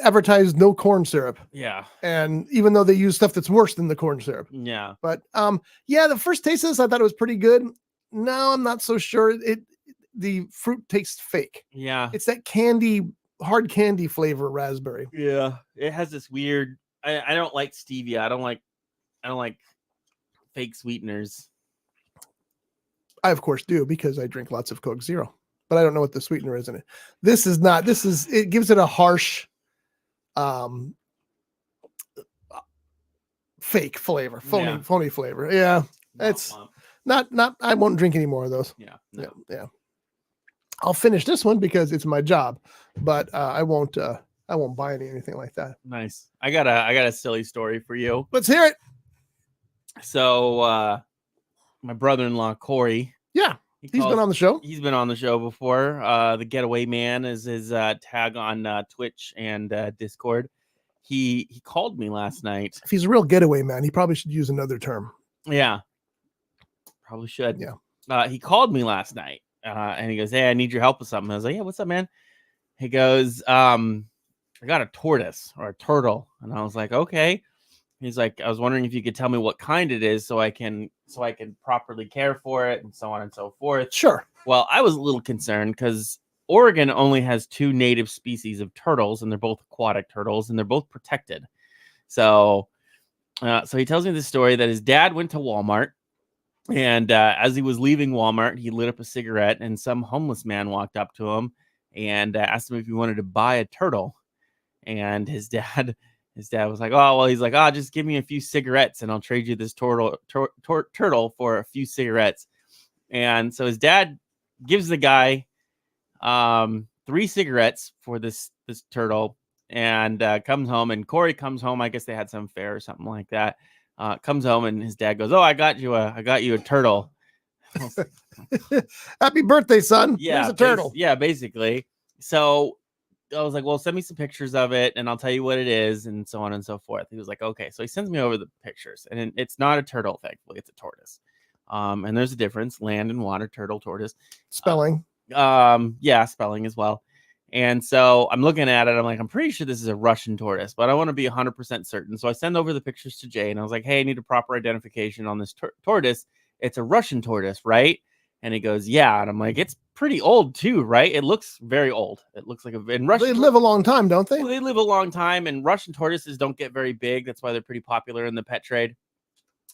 advertise no corn syrup. Yeah. And even though they use stuff that's worse than the corn syrup. Yeah. But the first taste of this, I thought it was pretty good. No, I'm not so sure. The fruit tastes fake. Yeah. It's that hard candy flavor raspberry. Yeah. It has this weird... I don't like stevia. I don't like fake sweeteners. I of course do because I drink lots of Coke Zero, but I don't know what the sweetener is in it. It gives it a harsh fake flavor, phony flavor. Yeah. It's not I won't drink any more of those. Yeah. No. Yeah. I'll finish this one because it's my job, but I won't buy anything like that. Nice. I got a silly story for you. Let's hear it. So my brother-in-law Corey. Yeah. He's been on the show. He's been on the show before. The Getaway Man is his tag on Twitch and Discord. He called me last night. If he's a real getaway man, he probably should use another term. Yeah. Probably should. Yeah. He called me last night and he goes, "Hey, I need your help with something." I was like, "Yeah, what's up, man?" He goes, "I got a tortoise or a turtle." And I was like, "Okay." He's like, "I was wondering if you could tell me what kind it is so I can properly care for it and so on and so forth." Sure. Well, I was a little concerned because Oregon only has 2 native species of turtles, and they're both aquatic turtles, and they're both protected. So he tells me this story that his dad went to Walmart, and as he was leaving Walmart, he lit up a cigarette, and some homeless man walked up to him and asked him if he wanted to buy a turtle. And his dad was like, "Oh, well," he's like, "Oh, just give me a few cigarettes and I'll trade you this turtle for a few cigarettes." And so his dad gives the guy 3 cigarettes for this turtle and comes home, and Corey comes home. I guess they had some fair or something like that. Comes home and his dad goes, "Oh, I got you a turtle." Happy birthday, son. Yeah. Here's a turtle. Basically. So I was like, "Well, send me some pictures of it and I'll tell you what it is," and so on and so forth. He was like, "Okay." So he sends me over the pictures, and it's not a turtle, thankfully. It's a tortoise. And there's a difference: land and water, turtle, tortoise. Spelling. Spelling as well. And so I'm looking at it. I'm like, I'm pretty sure this is a Russian tortoise, but I want to be 100% certain. So I send over the pictures to Jay, and I was like, "Hey, I need a proper identification on this tortoise. It's a Russian tortoise, right?" And he goes, yeah. And I'm like, it's pretty old too, right? It looks very old. It looks like They live a long time, don't they? Well, they live a long time, and Russian tortoises don't get very big. That's why they're pretty popular in the pet trade.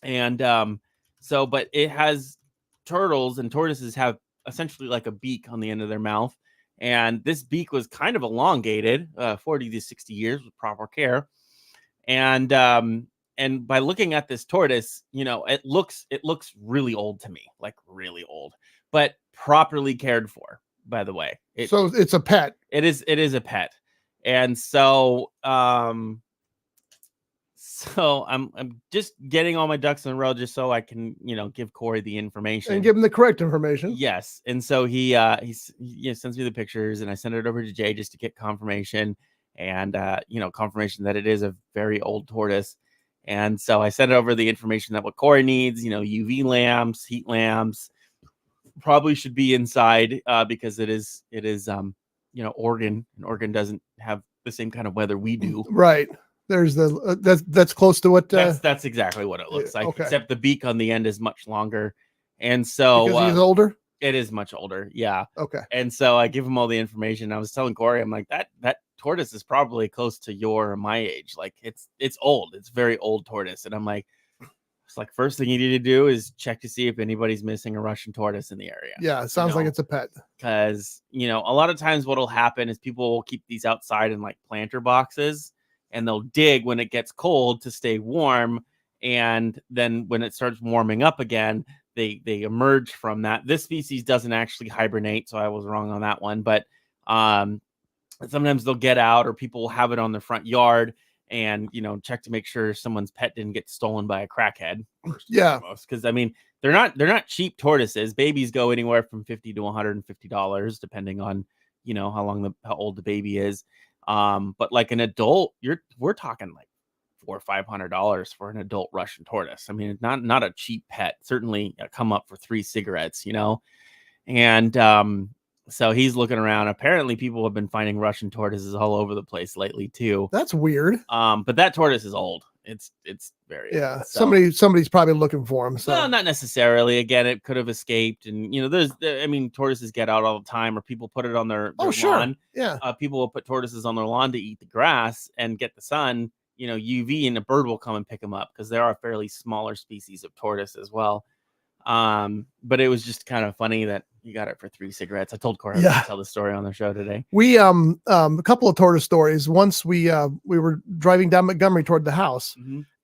And but it has turtles, and tortoises have essentially like a beak on the end of their mouth. And this beak was kind of elongated, 40 to 60 years with proper care. And by looking at this tortoise, it looks really old to me, like really old, but properly cared for, by the way. So it's a pet. It is a pet. And so I'm just getting all my ducks in a row just so I can, give Corey the information and give him the correct information. Yes. And so he sends me the pictures, and I send it over to Jay just to get confirmation and confirmation that it is a very old tortoise. And so I sent over the information that what Corey needs, UV lamps, heat lamps, probably should be inside because it is Oregon, and Oregon doesn't have the same kind of weather we do. Right. There's that's close to what that's exactly what it looks like, okay. Except the beak on the end is much longer. And so because he's older. It is much older. Yeah. Okay. And so I give him all the information. I was telling Corey, I'm like, that tortoise is probably close to your or my age. Like it's old. It's very old tortoise. And I'm like, it's like, first thing you need to do is check to see if anybody's missing a Russian tortoise in the area. Yeah. It sounds like it's a pet. Because, a lot of times what'll happen is people will keep these outside in like planter boxes, and they'll dig when it gets cold to stay warm. And then when it starts warming up again, they emerge from that. This species doesn't actually hibernate, so I was wrong on that one. But sometimes they'll get out, or people will have it on their front yard and, check to make sure someone's pet didn't get stolen by a crackhead. Yeah. Because, I mean, they're not cheap tortoises. Babies go anywhere from $50 to $150, depending on, how old the baby is. But like an adult, we're talking like $400 or $500 for an adult Russian tortoise. I mean, it's not a cheap pet. Certainly come up for 3 cigarettes, And so he's looking around. Apparently, people have been finding Russian tortoises all over the place lately too. That's weird. But that tortoise is old. It's very old. So. Somebody's probably looking for him. So well, not necessarily. Again, it could have escaped, and tortoises get out all the time, or people put it on their lawn. Yeah. People will put tortoises on their lawn to eat the grass and get the sun, UV, and a bird will come and pick them up because there are fairly smaller species of tortoise as well. But it was just kind of funny that you got it for 3 cigarettes. I told Corey to tell the story on the show today. We a couple of tortoise stories. Once we were driving down Montgomery toward the house,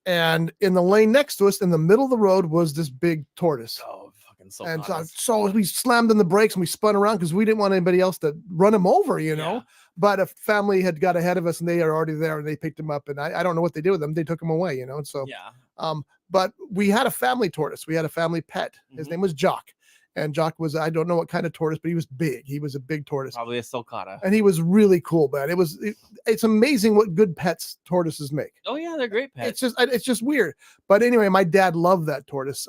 and in the lane next to us, in the middle of the road, was this big tortoise. Oh, fucking so! And so we slammed on the brakes and we spun around because we didn't want anybody else to run him over, Yeah. But a family had got ahead of us, and they are already there, and they picked him up. And I don't know what they did with him. They took him away, And so but we had a family tortoise. We had a family pet. His name was Jock. And Jock was, I don't know what kind of tortoise, but he was big. He was a big tortoise. Probably a sulcata. And he was really cool, man. It's amazing what good pets tortoises make. Oh yeah, they're great pets. It's just weird. But anyway, my dad loved that tortoise.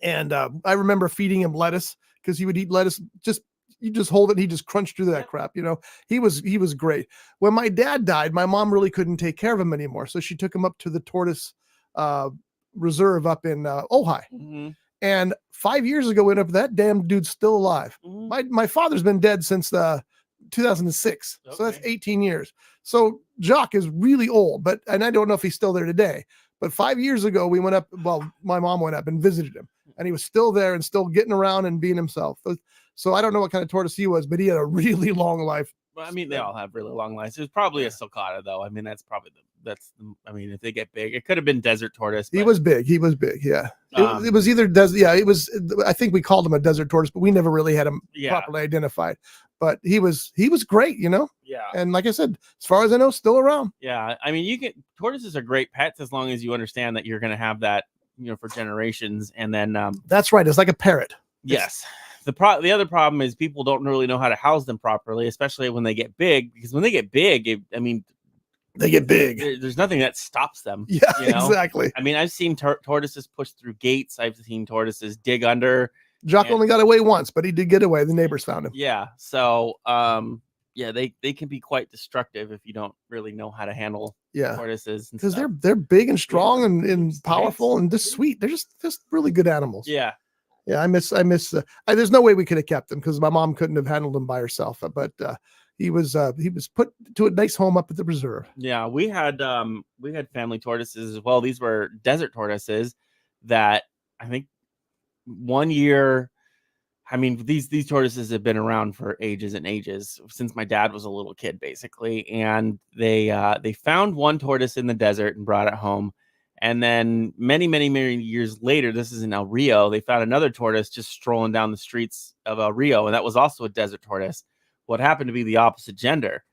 And I remember feeding him lettuce because he would eat lettuce. You just hold it and he just crunched through that crap. He was great. When my dad died, my mom really couldn't take care of him anymore. So she took him up to the tortoise reserve up in Ojai. And 5 years ago, went up, that damn dude's still alive. My father's been dead since 2006. Okay. So that's 18 years. So Jock is really old, and I don't know if he's still there today, but 5 years ago we went up. Well, my mom went up and visited him, and he was still there and still getting around and being himself. So I don't know what kind of tortoise he was, but he had a really long life. Well, I mean, they all have really long lives. It was probably a sulcata, though. I mean, if they get big, it could have been desert tortoise. He was big. Yeah. It was either desert. Yeah, it was. I think we called him a desert tortoise, but we never really had him properly identified. But he was great, Yeah. And like I said, as far as I know, still around. Yeah. I mean, tortoises are great pets as long as you understand that you're going to have that, for generations. And then that's right. It's like a parrot. Yes. The other problem is people don't really know how to house them properly, especially when they get big. Because when they get big, they get big. There's nothing that stops them. Yeah, exactly. I mean, I've seen tortoises push through gates. I've seen tortoises dig under. Jock only got away once, but he did get away. The neighbors found him. Yeah. So, they can be quite destructive if you don't really know how to handle tortoises. Because they're big and strong and powerful and just sweet. They're just really good animals. Yeah. Yeah, I miss. There's no way we could have kept him because my mom couldn't have handled him by herself. But he was put to a nice home up at the preserve. Yeah, we had family tortoises as well. These were desert tortoises that I think one year. I mean, these tortoises have been around for ages and ages since my dad was a little kid, basically. And they found one tortoise in the desert and brought it home. And then many years later, this is in El Rio, they found another tortoise just strolling down the streets of El Rio, and that was also a desert tortoise. What happened to be the opposite gender.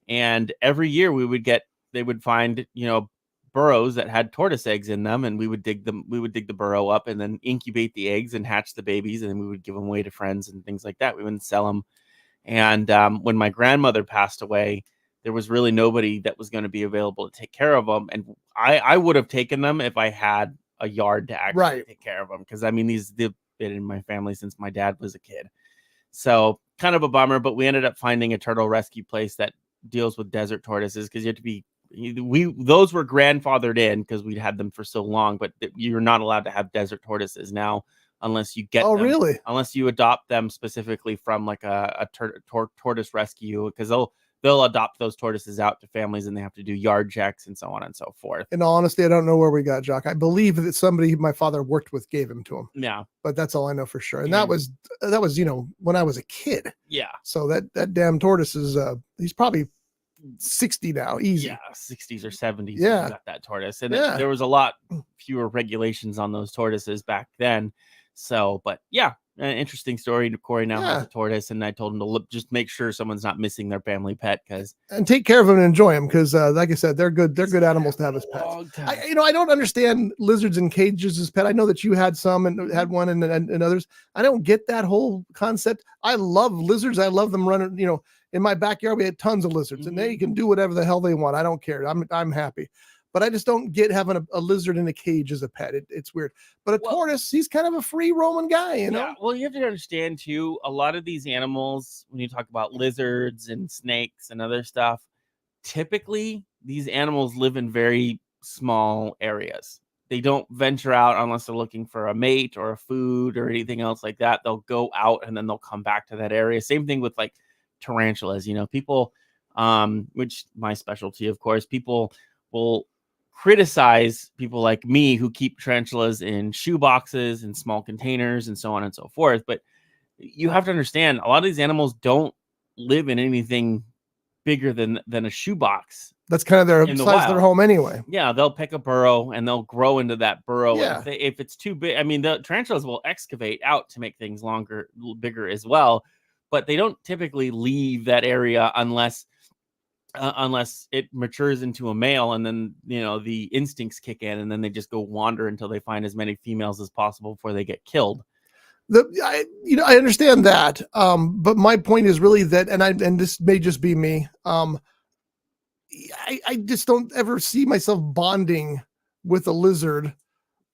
And every year they would find, burrows that had tortoise eggs in them, and we would dig the burrow up and then incubate the eggs and hatch the babies, and then we would give them away to friends and things like that. We wouldn't sell them. And when my grandmother passed away, there was really nobody that was going to be available to take care of them. And I would have taken them if I had a yard to actually take care of them. Because I mean, they've been in my family since my dad was a kid. So kind of a bummer, but we ended up finding a turtle rescue place that deals with desert tortoises because you have to be, those were grandfathered in because we'd had them for so long, but you're not allowed to have desert tortoises now unless you get them. Really? Unless you adopt them specifically from like a tortoise rescue, because they'll adopt those tortoises out to families and they have to do yard checks and so on and so forth. In all honesty, I don't know where we got Jock. I believe that somebody my father worked with gave him to him. Yeah. But that's all I know for sure. And that was, when I was a kid. Yeah. So that damn tortoise is, he's probably 60 now, easy. Yeah, 60s or 70s. Yeah. Got that tortoise. And there was a lot fewer regulations on those tortoises back then. So, but yeah, an interesting story. Corey now has a tortoise, and I told him to just make sure someone's not missing their family pet, and take care of them and enjoy them because, like I said, they're good animals to have as pets. I don't understand lizards in cages as pet. I know that you had some and had one and others. I don't get that whole concept. I love lizards. I love them running. In my backyard we had tons of lizards, and they can do whatever the hell they want. I don't care. I'm happy. But I just don't get having a lizard in a cage as a pet. It's weird. But tortoise, he's kind of a free roaming guy, Yeah, well, you have to understand, too, a lot of these animals, when you talk about lizards and snakes and other stuff, typically these animals live in very small areas. They don't venture out unless they're looking for a mate or a food or anything else like that. They'll go out and then they'll come back to that area. Same thing with like tarantulas. People, which my specialty, of course, people will criticize people like me who keep tarantulas in shoe boxes and small containers and so on and so forth. But you have to understand, a lot of these animals don't live in anything bigger than a shoebox. That's kind of their size of their home anyway. Yeah, they'll pick a burrow and they'll grow into that burrow. Yeah. If it's too big, I mean, the tarantulas will excavate out to make things bigger as well. But they don't typically leave that area unless it matures into a male, and then the instincts kick in, and then they just go wander until they find as many females as possible before they get killed. I understand that, but my point is really that, and this may just be me. I just don't ever see myself bonding with a lizard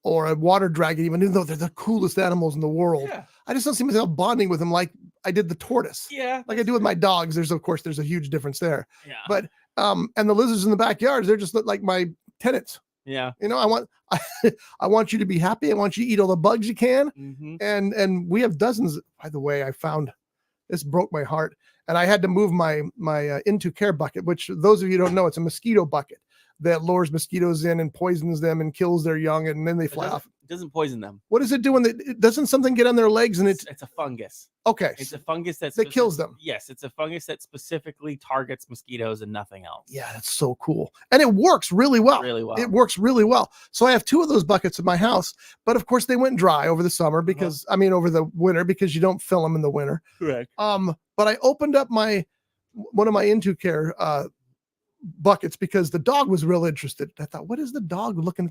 or a water dragon, even though they're the coolest animals in the world. Yeah. I just don't see myself bonding with them like I did the tortoise. Yeah. Like I do with my dogs. There's a huge difference there. Yeah. But, and the lizards in the backyards, they're just like my tenants. Yeah. I want you to be happy. I want you to eat all the bugs you can. Mm-hmm. And we have dozens. By the way, I found this broke my heart, and I had to move my Into Care bucket, which those of you who don't know, it's a mosquito bucket that lures mosquitoes in and poisons them and kills their young, and then they fly off. It doesn't poison them. What is it doing? Doesn't something get on their legs? And it's a fungus. Okay. It's a fungus that kills them. Yes, it's a fungus that specifically targets mosquitoes and nothing else. Yeah, that's so cool. And it works really well. It works really well. So I have 2 of those buckets in my house, but of course they went dry over the summer because over the winter, because you don't fill them in the winter. Correct. But I opened up one of my Into Care buckets because the dog was real interested. I thought, what is the dog looking?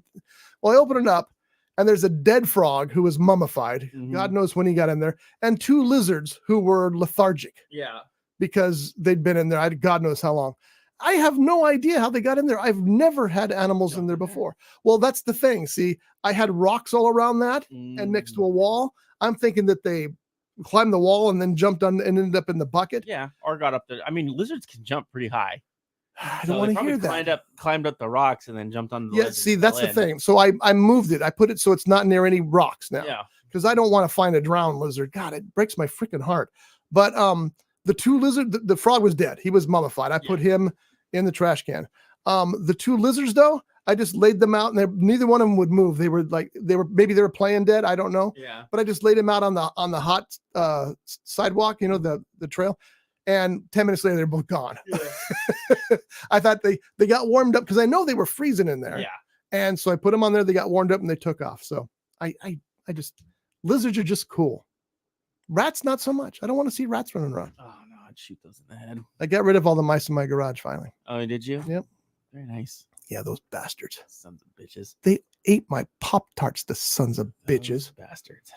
Well, I opened it up, and there's a dead frog who was mummified. Mm-hmm. God knows when he got in there, and 2 lizards who were lethargic. Yeah, because they'd been in there. God knows how long. I have no idea how they got in there. I've never had animals in there before. Well, that's the thing. See, I had rocks all around that and next to a wall. I'm thinking that they climbed the wall and then jumped on and ended up in the bucket. Yeah, or got up there. I mean, lizards can jump pretty high. I don't want to hear that. Climbed up the rocks and then jumped on the ledge. Yeah, see, that's the thing. So I moved it. I put it so it's not near any rocks now. Yeah. because I don't want to find a drowned lizard. God, it breaks my freaking heart. But the two lizard, the frog was dead. He was mummified. I put him in the trash can. The two lizards, though, I just laid them out, and neither one of them would move. They were playing dead. I don't know. Yeah. But I just laid them out on the hot sidewalk, the trail. And 10 minutes later, they're both gone. Yeah. I thought they got warmed up because I know they were freezing in there. Yeah. And so I put them on there. They got warmed up and they took off. So I just, lizards are just cool. Rats, not so much. I don't want to see rats running around. Oh no, I'd shoot those in the head. I got rid of all the mice in my garage finally. Oh, did you? Yep. Very nice. Yeah, those bastards. Sons of bitches. They ate my Pop-Tarts, the sons of bitches. Bastards.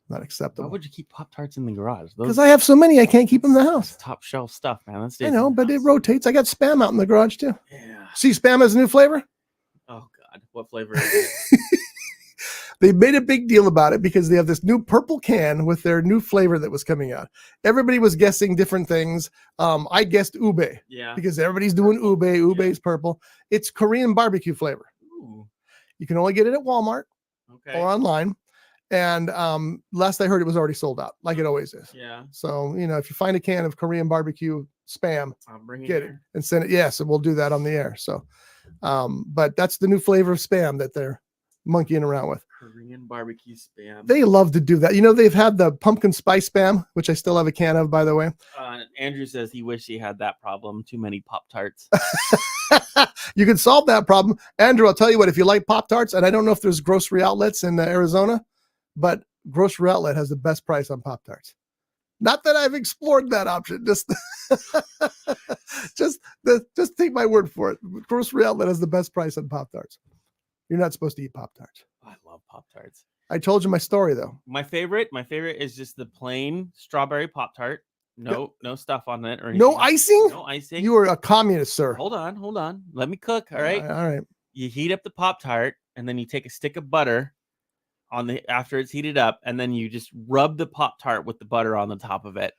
Not acceptable. Why would you keep Pop-Tarts in the garage? Because I have so many, I can't keep them in the house. Top shelf stuff, man. I know, but it rotates. I got Spam out in the garage too. Yeah. See, Spam has a new flavor? Oh God, what flavor is it? They made a big deal about it because they have this new purple can with their new flavor that was coming out. Everybody was guessing different things. I guessed ube. Yeah. Because everybody's doing ube. Ube's purple. It's Korean barbecue flavor. Ooh. You can only get it at Walmart or online. And last I heard, it was already sold out, like it always is. Yeah. So, if you find a can of Korean barbecue Spam, I'll bring it get here. it and send it. Yes, and we'll do that on the air. So, but that's the new flavor of Spam that they're monkeying around with. Korean barbecue Spam. They love to do that. They've had the pumpkin spice Spam, which I still have a can of, by the way. Andrew says he wished he had that problem. Too many Pop-Tarts. You can solve that problem. Andrew, I'll tell you what, if you like Pop-Tarts, and I don't know if there's grocery outlets in Arizona, but Grocery Outlet has the best price on Pop-Tarts. Not that I've explored that option. Just take my word for it. Grocery Outlet has the best price on Pop-Tarts. You're not supposed to eat Pop-Tarts. I love Pop-Tarts. I told you my story though. My favorite is just the plain strawberry Pop-Tart. No stuff on it or anything. No icing? No icing. You are a communist, sir. Hold on. Let me cook. All right. All right. You heat up the Pop-Tart and then you take a stick of butter after it's heated up, and then you just rub the Pop-Tart with the butter on the top of it.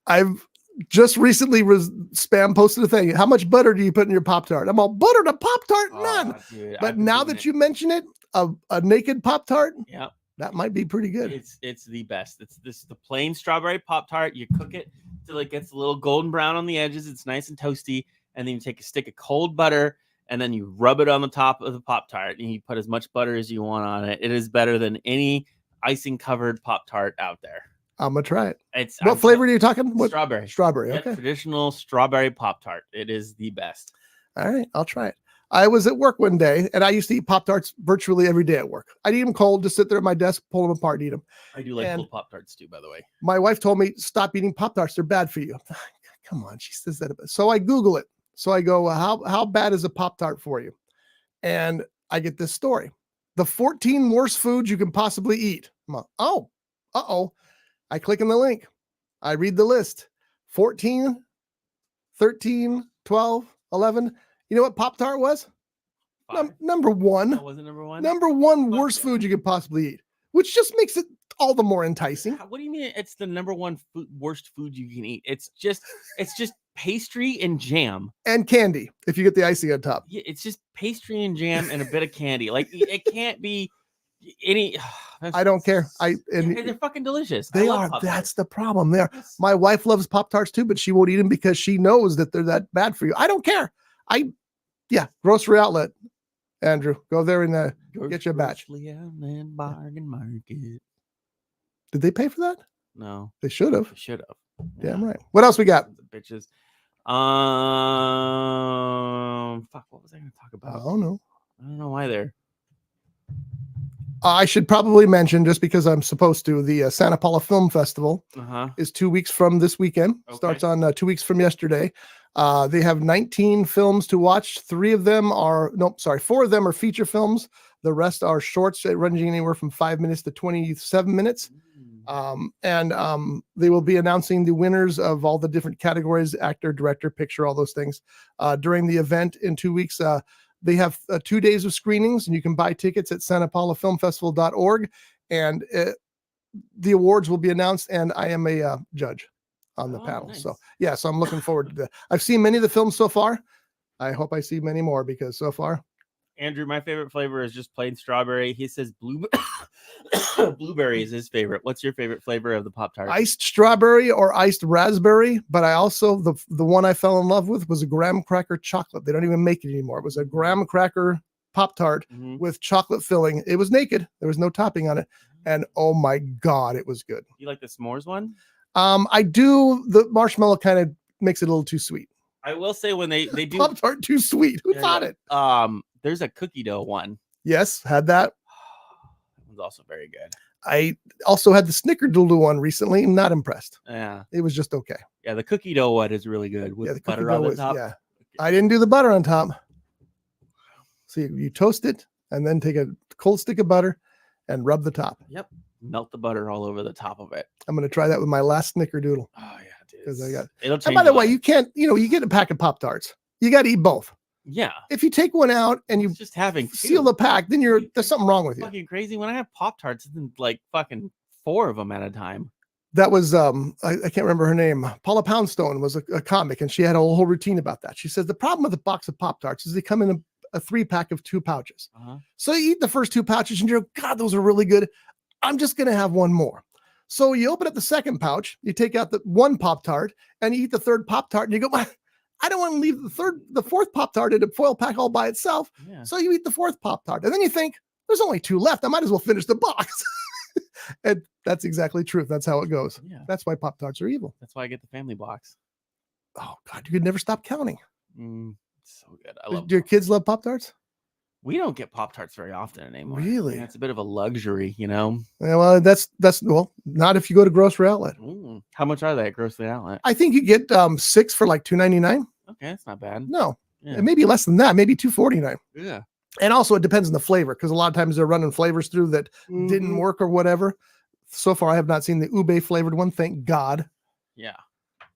I've just recently Spam posted a thing. How much butter do you put in your Pop-Tart? I'm all, butter to Pop-Tart? None. Dude, but now that you mention it, a naked Pop-Tart, yeah, that might be pretty good. It's the best. It's the plain strawberry Pop-Tart. You cook it till it gets a little golden brown on the edges. It's nice and toasty, and then you take a stick of cold butter and then you rub it on the top of the Pop-Tart, and you put as much butter as you want on it. It is better than any icing covered Pop-Tart out there. I'm gonna try it. What flavor are you talking? Strawberry. Strawberry. Yeah, okay. Traditional strawberry Pop-Tart. It is the best. All right, I'll try it. I was at work one day, and I used to eat Pop-Tarts virtually every day at work. I'd eat them cold, just sit there at my desk, pull them apart, and eat them. I do like cold Pop-Tarts too, by the way. My wife told me, stop eating Pop-Tarts. They're bad for you. Come on, she says that. So I Google it. So I go, how bad is a Pop-Tart for you? And I get this story. The 14 worst foods you can possibly eat. I'm like, uh-oh. I click on the link. I read the list. 14, 13, 12, 11. You know what Pop-Tart was? Number one. That wasn't number one? Number one worst food you could possibly eat, which just makes it all the more enticing. What do you mean it's the number one worst food you can eat? It's just pastry and jam. And candy, if you get the icing on top. Yeah, it's just pastry and jam and a bit of candy. Like, it can't be any... I don't care. They're fucking delicious. They are. That's the problem there. My wife loves Pop-Tarts too, but she won't eat them because she knows that they're that bad for you. I don't care. Grocery Outlet. Andrew, go there and get you a batch. Bargain Market. Did they pay for that? No. They should have. Yeah. Damn right. What else we got? The bitches. Fuck, what was I going to talk about? Oh, no. I don't know either. I should probably mention, just because I'm supposed to, the Santa Paula Film Festival is 2 weeks from this weekend. Okay. Starts on 2 weeks from yesterday. They have 19 films to watch. 4 of them are feature films. The rest are shorts ranging anywhere from 5 minutes to 27 minutes. They will be announcing the winners of all the different categories: actor, director, picture, all those things, during the event in 2 weeks. They have 2 days of screenings, and you can buy tickets at santapaulafilmfestival.org. And the awards will be announced, and I am a judge on the panel. Nice. So I'm looking forward to that. I've seen many of the films so far. I hope I see many more, because so far Andrew, my favorite flavor is just plain strawberry. He says blueberry is his favorite. What's your favorite flavor of the Pop-Tart? Iced strawberry or iced raspberry, but I also, the one I fell in love with was a graham cracker chocolate. They don't even make it anymore. It was a graham cracker Pop-Tart with chocolate filling. It was naked. There was no topping on it. And oh my God, it was good. You like the s'mores one? I do. The marshmallow kind of makes it a little too sweet. I will say when they do Pop-Tart too sweet. Who thought it? There's a cookie dough one. Yes, had that. That was also very good. I also had the snickerdoodle one recently. Not impressed. Yeah. It was just okay. Yeah, the cookie dough one is really good with the butter on the top. Yeah. I didn't do the butter on top. So you toast it and then take a cold stick of butter and rub the top. Yep. Melt the butter all over the top of it. I'm going to try that with my last snickerdoodle. Oh yeah, dude. Because I got. It'll change. And by the way, you can't. You get a pack of Pop-Tarts. You got to eat both. Yeah. If you take one out and you just having seal the pack, then there's something wrong with you. Fucking crazy. When I have Pop-Tarts, it's like fucking 4 of them at a time. That was I can't remember her name. Paula Poundstone was a comic, and she had a whole routine about that. She says the problem with a box of Pop-Tarts is they come in a 3-pack of 2 pouches. So you eat the first 2 pouches and you're, God, those are really good. I'm just going to have one more. So you open up the second pouch, you take out the 1 Pop-Tart and you eat the 3rd Pop-Tart and you go, I don't want to leave the 4th Pop-Tart in a foil pack all by itself. Yeah. So you eat the 4th Pop-Tart and then you think there's only 2 left. I might as well finish the box. And that's exactly true. That's how it goes. Yeah. That's why Pop-Tarts are evil. That's why I get the family box. Oh God, you could never stop counting. So good. I love. Do your kids love Pop-Tarts? We don't get Pop-Tarts very often anymore. Really? It's a bit of a luxury, you know? Yeah, well, that's not if you go to Grocery Outlet. How much are they at Grocery Outlet? I think you get 6 for like $2.99. Okay, that's not bad. No, yeah. Maybe less than that. Maybe $2.49. Yeah. And also it depends on the flavor, because a lot of times they're running flavors through that didn't work or whatever. So far, I have not seen the ube flavored one. Thank God. Yeah.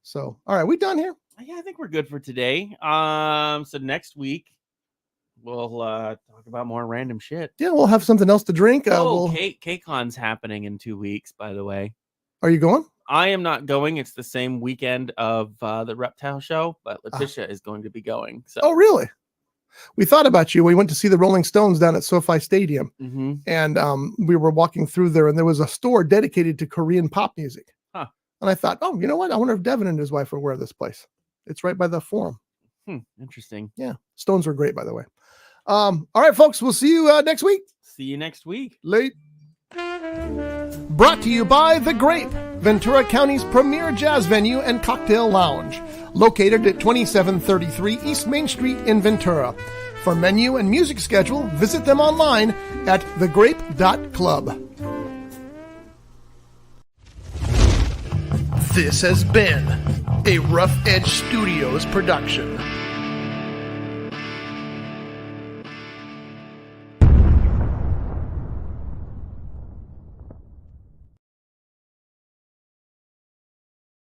So, all right, we done here? Yeah, I think we're good for today. So next week we'll talk about more random shit. Yeah, we'll have something else to drink. K-Con's happening in 2 weeks, by the way. Are you going? I am not going. It's the same weekend of the Reptile Show, but Letitia is going to be going. So. Oh, really? We thought about you. We went to see the Rolling Stones down at SoFi Stadium, and we were walking through there, and there was a store dedicated to Korean pop music. Huh. And I thought, oh, you know what? I wonder if Devin and his wife are aware of this place. It's right by the Forum. Interesting. Yeah. Stones are great, by the way. All right, folks. We'll see you next week. See you next week. Late. Brought to you by The Grape, Ventura County's premier jazz venue and cocktail lounge, located at 2733 East Main Street in Ventura. For menu and music schedule, visit them online at thegrape.club. This has been a Rough Edge Studios production.